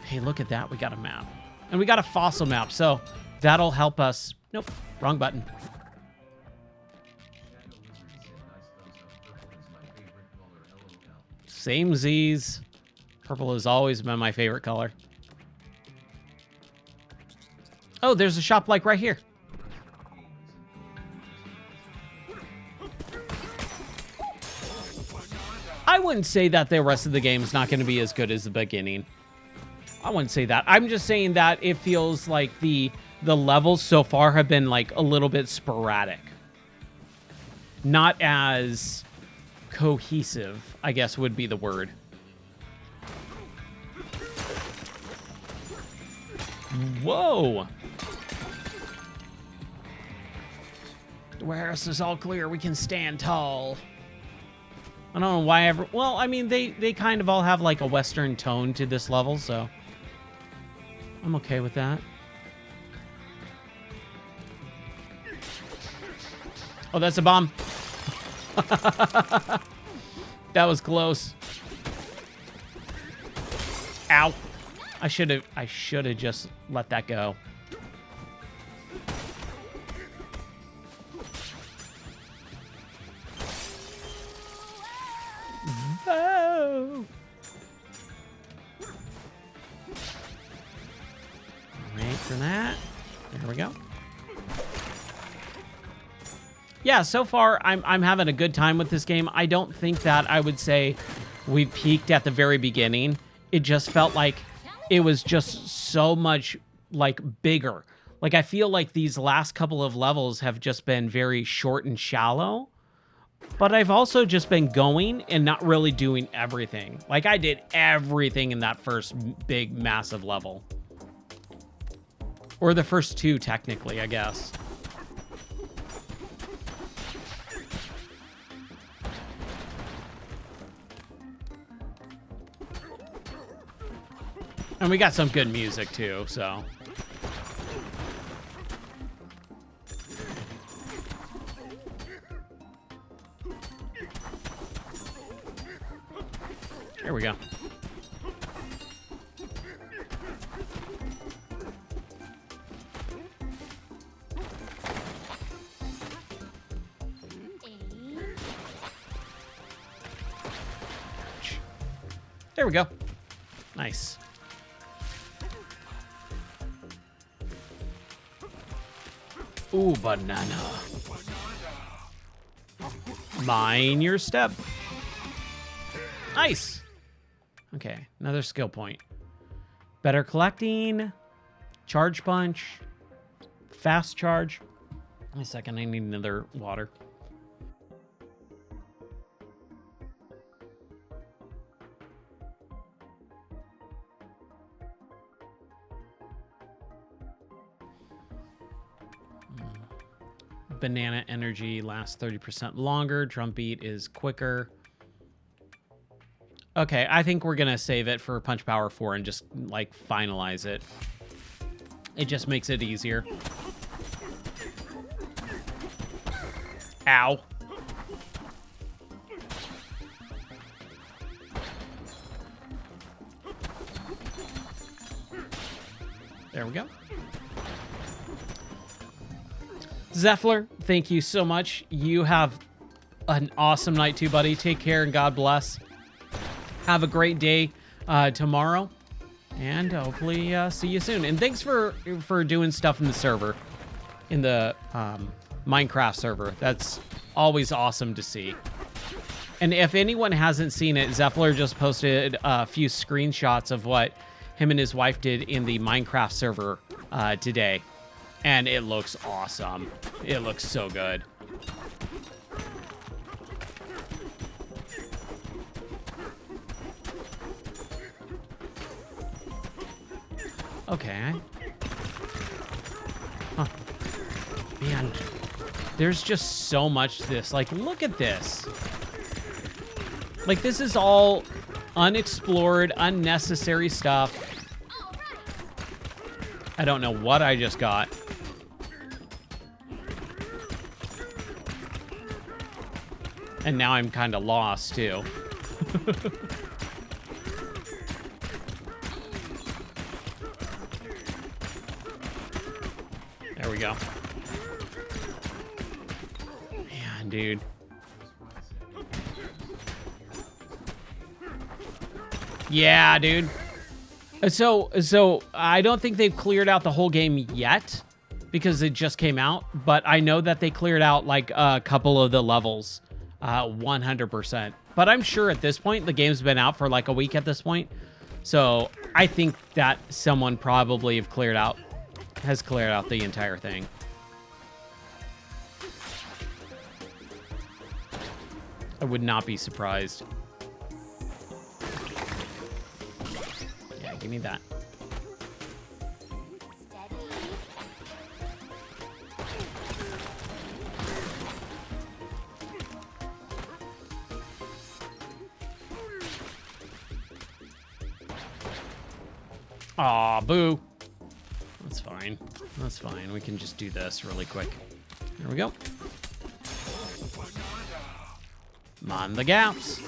Hey, look at that. We got a map. And we got a fossil map, so that'll help us. Nope, wrong button. Same Z's. Purple has always been my favorite color. Oh, there's a shop like right here. I wouldn't say that the rest of the game is not going to be as good as the beginning. I wouldn't say that. I'm just saying that it feels like the levels so far have been like a little bit sporadic. Not as cohesive, I guess would be the word. Whoa! The warehouse is all clear. We can stand tall. I don't know why ever... Well, I mean, they kind of all have like a Western tone to this level, so I'm okay with that. Oh, that's a bomb. That was close. Ow. I should have just let that go. Oh. Wait for that. There we go. Yeah, so far I'm having a good time with this game. I don't think that I would say we peaked at the very beginning. It just felt like it was just so much like bigger. Like I feel like these last couple of levels have just been very short and shallow. But I've also just been going and not really doing everything. Like I did everything in that first big massive level. Or the first two technically, I guess. And we got some good music too, so. Here we go. There we go. Nice. Ooh, banana. Mind your step. Nice. Okay, another skill point. Better collecting. Charge punch. Fast charge. Wait a second, I need another water. Banana energy lasts 30% longer. Drum beat is quicker. Okay, I think we're gonna save it for Punch Power 4 and just like finalize it. It just makes it easier. Ow. There we go. Zephyr, thank you so much. You have an awesome night too, buddy. Take care and God bless. Have a great day tomorrow, and hopefully see you soon. And thanks for doing stuff in the server, in the Minecraft server. That's always awesome to see. And if anyone hasn't seen it, Zephyr just posted a few screenshots of what him and his wife did in the Minecraft server today. And it looks awesome. It looks so good. Okay. Huh. Man, there's just so much to this. Like, look at this. Like, this is all unexplored, unnecessary stuff. I don't know what I just got. And now I'm kind of lost, too. There we go. Man, dude. Yeah, dude. So I don't think they've cleared out the whole game yet because it just came out, but I know that they cleared out like a couple of the levels 100%. But I'm sure at this point, the game's been out for like a week at this point. So I think that someone probably has cleared out the entire thing. I would not be surprised. Yeah, give me that. Aw, boo. That's fine. That's fine. We can just do this really quick. There we go. Mind the gaps.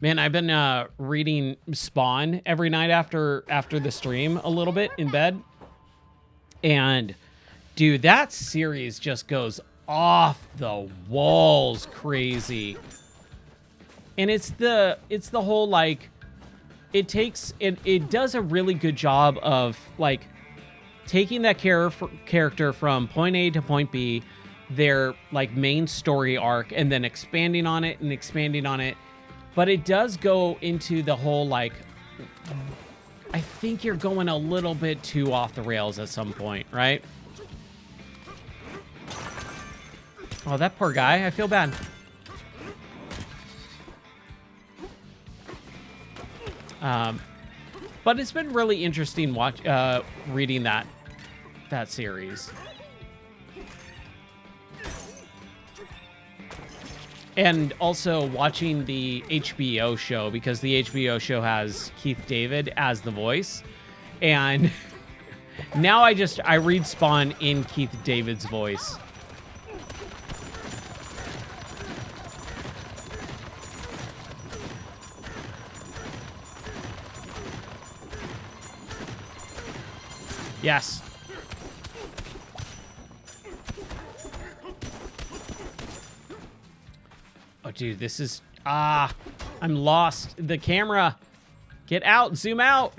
Man, I've been reading Spawn every night after the stream a little bit in bed. And dude, that series just goes off the walls crazy. And it's the whole like it does a really good job of like taking that character from point A to point B, their like main story arc, and then expanding on it. But it does go into the whole like, I think you're going a little bit too off the rails at some point, right? Oh, that poor guy. I feel bad. But it's been really interesting reading that series. And also watching the HBO show, because the HBO show has Keith David as the voice. And now I read Spawn in Keith David's voice. Yes. Oh, dude, this is... I'm lost. The camera. Get out. Zoom out.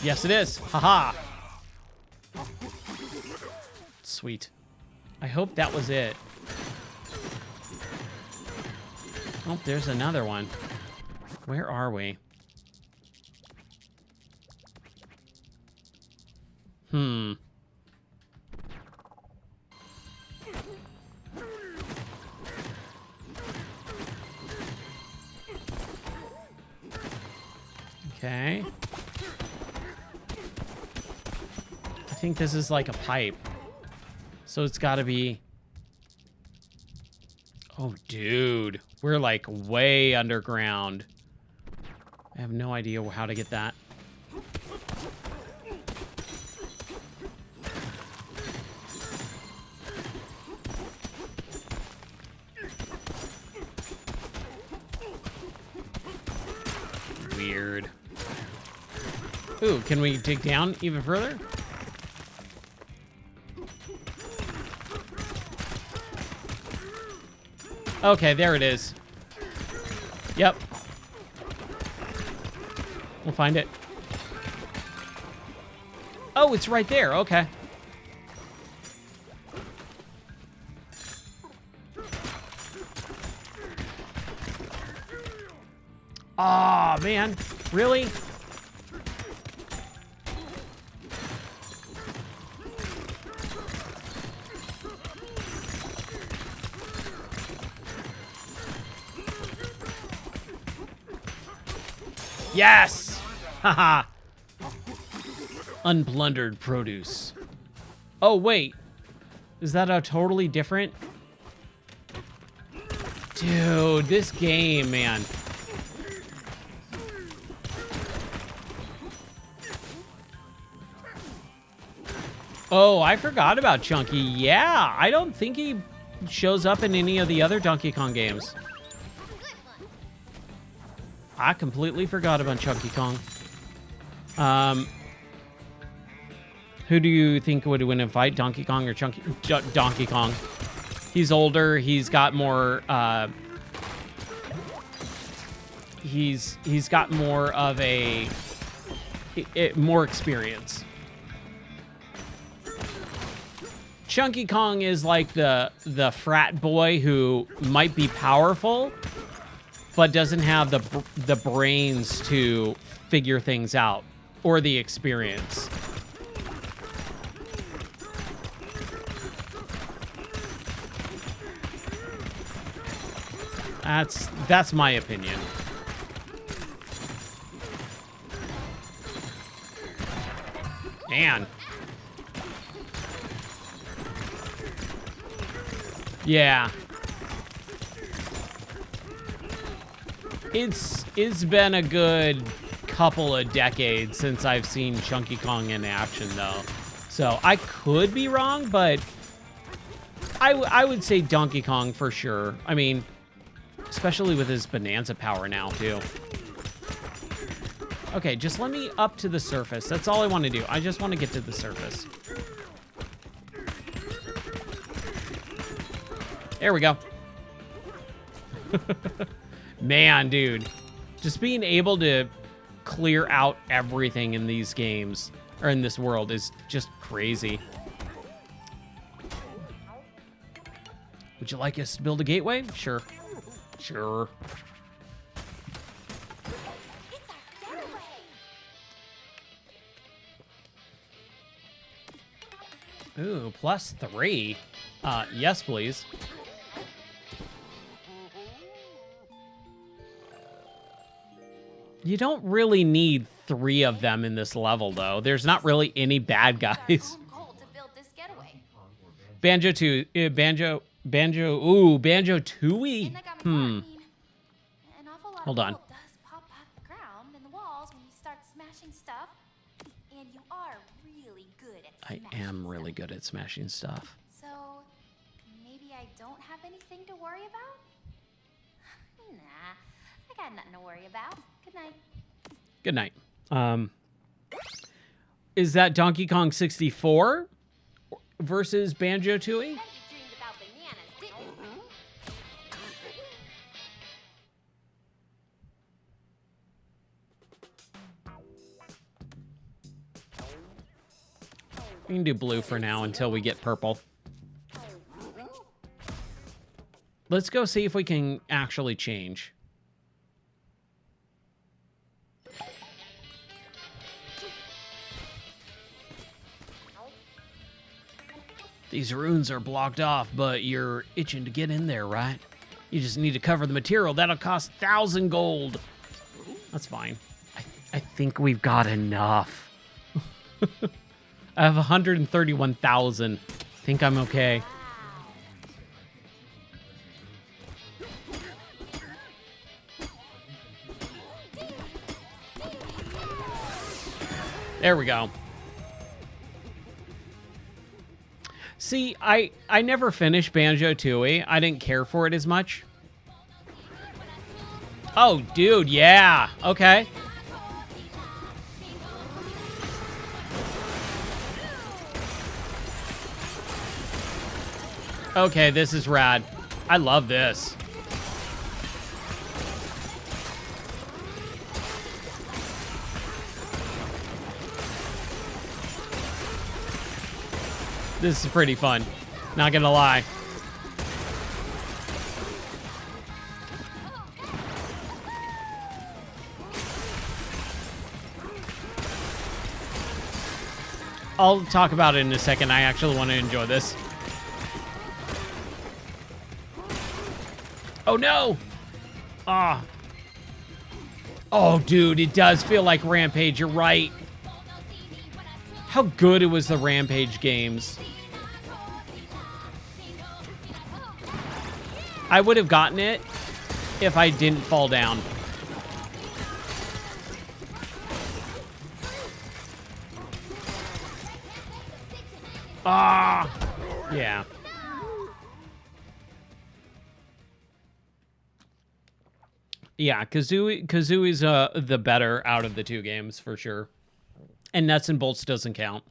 Yes, it is. Haha. Sweet. I hope that was it. Oh, there's another one. Where are we? Okay. I think this is like a pipe. So it's got to be... Oh, dude. We're like way underground. I have no idea how to get that. Weird. Ooh, can we dig down even further? Okay, there it is. Yep. We'll find it. Oh, it's right there. Okay. Aw, man. Really? Yes! Haha. Unplundered produce. Oh, wait. Is that a totally different? Dude, this game, man. Oh, I forgot about Chunky. Yeah, I don't think he shows up in any of the other Donkey Kong games. I completely forgot about Chunky Kong. Who do you think would win a fight, Donkey Kong or Donkey Kong? He's older. He's got more. He's got more of a more experience. Chunky Kong is like the frat boy who might be powerful, but doesn't have the brains to figure things out or the experience. That's my opinion. Man. Yeah. It's been a good couple of decades since I've seen Chunky Kong in action, though. So I could be wrong, but I would say Donkey Kong for sure. I mean, especially with his Bonanza power now, too. Okay, just let me up to the surface. That's all I want to do. I just want to get to the surface. There we go. Man, dude. Just being able to clear out everything in these games, or in this world, is just crazy. Would you like us to build a gateway? Sure. Sure. It's our getaway. Ooh, +3. Yes, please. You don't really need 3 of them in this level, though. There's not really any bad guys. Our goal to build this getaway. Banjo-Tooie? And that got me thought, I mean, an awful lot Hold of on. gold does pop out the ground and the walls when you start smashing stuff. And you are really good at I smashing am really stuff. good at smashing stuff. So, maybe I don't have anything to worry about? Nah, I got nothing to worry about. Good night. Good night. Is that Donkey Kong 64 versus Banjo-Tooie? Bet you dreamed about bananas, didn't you? We can do blue for now until we get purple. Let's go see if we can actually change. These runes are blocked off, but you're itching to get in there, right? You just need to cover the material. That'll cost 1,000 gold. That's fine. I think we've got enough. I have 131,000. Think I'm okay. There we go. See, I never finished Banjo-Tooie. I didn't care for it as much. Oh, dude, yeah. Okay. Okay, this is rad. I love this. This is pretty fun. Not gonna lie. I'll talk about it in a second. I actually want to enjoy this. Oh no! Ah. Oh, dude, it does feel like Rampage. You're right. How good it was, the Rampage games. I would have gotten it if I didn't fall down. Ah, yeah. Yeah, Kazooie's the better out of the two games for sure. And Nuts and Bolts doesn't count.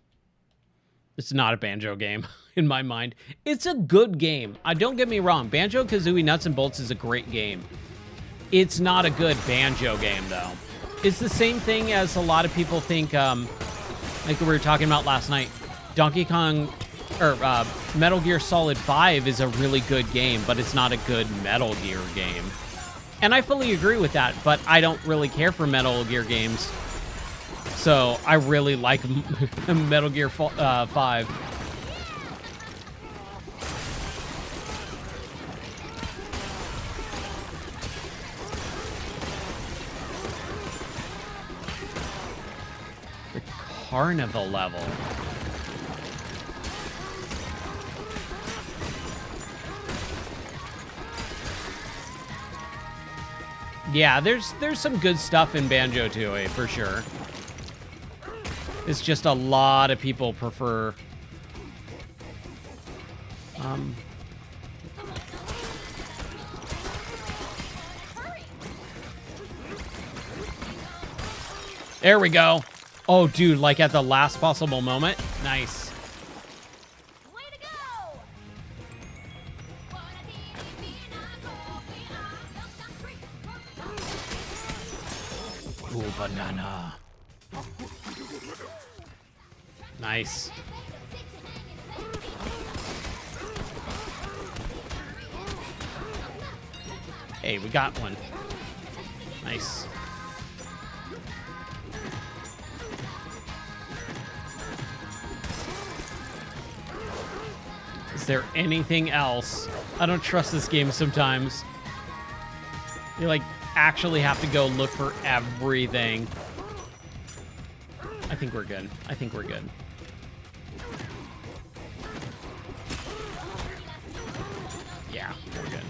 It's not a Banjo game in my mind. It's a good game. Don't get me wrong. Banjo-Kazooie Nuts and Bolts is a great game. It's not a good Banjo game, though. It's the same thing as a lot of people think, like we were talking about last night. Donkey Kong, or Metal Gear Solid 5 is a really good game, but it's not a good Metal Gear game. And I fully agree with that, but I don't really care for Metal Gear games. So I really like Metal Gear 5. The carnival level. Yeah, there's some good stuff in Banjo-Tooie for sure. It's just a lot of people prefer there we go. Oh, dude, like at the last possible moment. Nice. Way to go! Ooh, banana. Nice. Hey, we got one. Nice. Is there anything else? I don't trust this game sometimes. You like actually have to go look for everything. I think we're good. I think we're good. Yeah, we're good.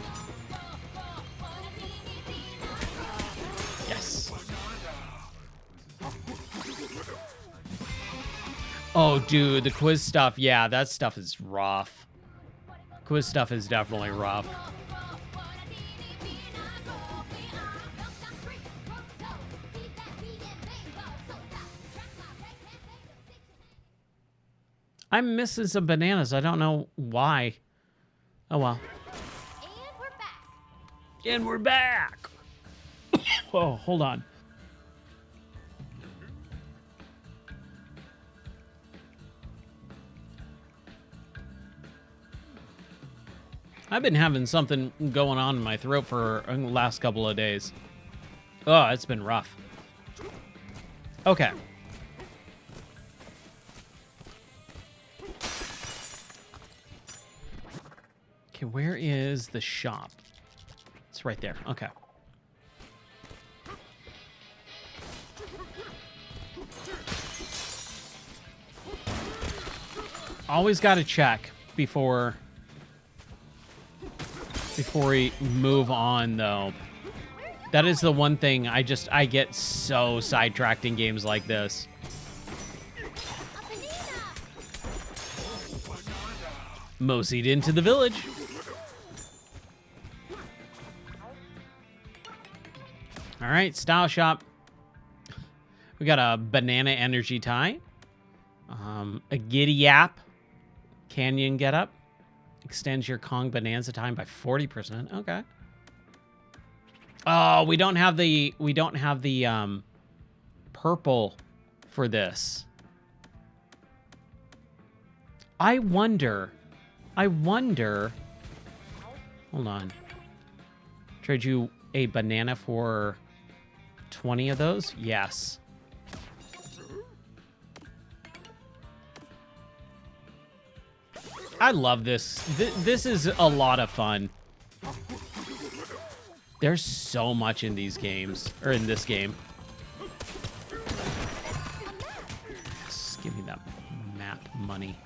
Yes. Oh, dude, the quiz stuff. Yeah, that stuff is rough. Quiz stuff is definitely rough. I'm missing some bananas. I don't know why. Oh, well. And we're back. And we're back. Whoa, hold on. I've been having something going on in my throat for the last couple of days. Oh, it's been rough. Okay. Okay, where is the shop? It's right there. Okay. Always got to check before we move on, though. That is the one thing I get so sidetracked in games like this. Moseyed into the village. All right, style shop. We got a banana energy tie. A giddy yap. Canyon get up. Extends your Kong Bananza time by 40%. Okay. Oh, we don't have the purple for this. I wonder. Hold on. Trade you a banana for 20 of those? Yes. I love this. This is a lot of fun. There's so much in these games, or in this game. Yes, give me that map money.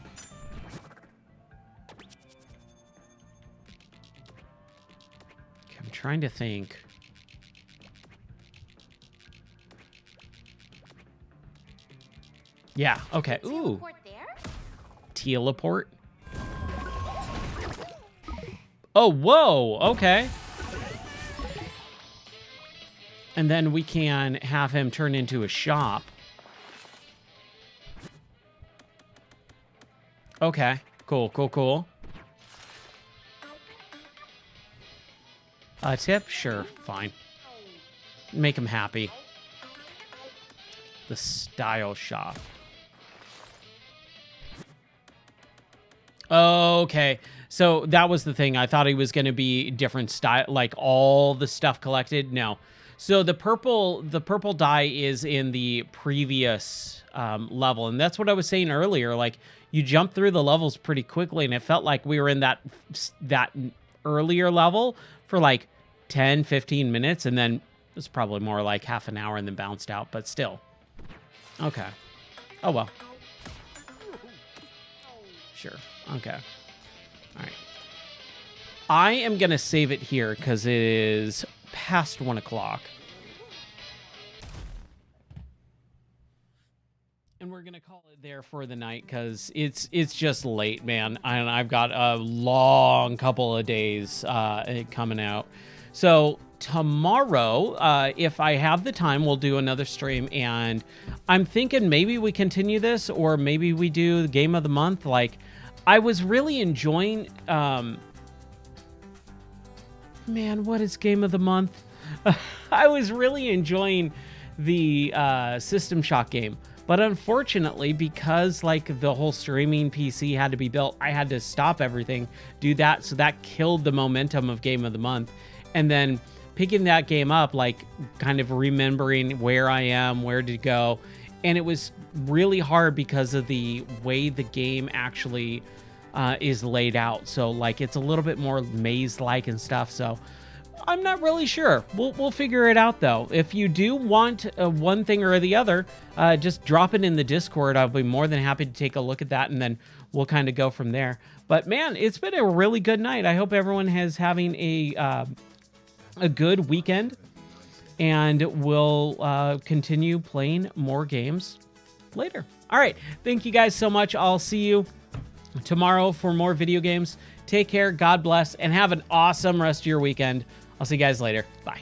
Okay, I'm trying to think. Yeah, okay. Ooh. Teleport. Oh, whoa, okay. And then we can have him turn into a shop. Okay, cool. A tip? Sure, fine. Make him happy. The style shop. Okay, so that was the thing. I thought he was going to be different style, like all the stuff collected. No. So the purple dye is in the previous level, and that's what I was saying earlier. Like, you jump through the levels pretty quickly, and it felt like we were in that earlier level for like 10, 15 minutes, and then it was probably more like half an hour and then bounced out, but still. Okay. Oh, well. Sure. Okay. All right. I am going to save it here because it is past 1 o'clock. And we're going to call it there for the night because it's just late, man. And I've got a long couple of days coming out. So tomorrow, if I have the time, we'll do another stream. And I'm thinking maybe we continue this, or maybe we do the game of the month. Like, I was really enjoying... man, what is game of the month? I was really enjoying the System Shock game. But unfortunately, because like the whole streaming PC had to be built, I had to stop everything, do that. So that killed the momentum of game of the month. And then picking that game up, like kind of remembering where I am, where to go. And it was really hard because of the way the game actually is laid out. So like it's a little bit more maze-like and stuff. So I'm not really sure. We'll figure it out though. If you do want one thing or the other, just drop it in the Discord. I'll be more than happy to take a look at that, and then we'll kind of go from there. But man, it's been a really good night. I hope everyone is having a good weekend, and we'll continue playing more games later. All right. Thank you guys so much. I'll see you tomorrow for more video games. Take care. God bless, and have an awesome rest of your weekend. I'll see you guys later. Bye.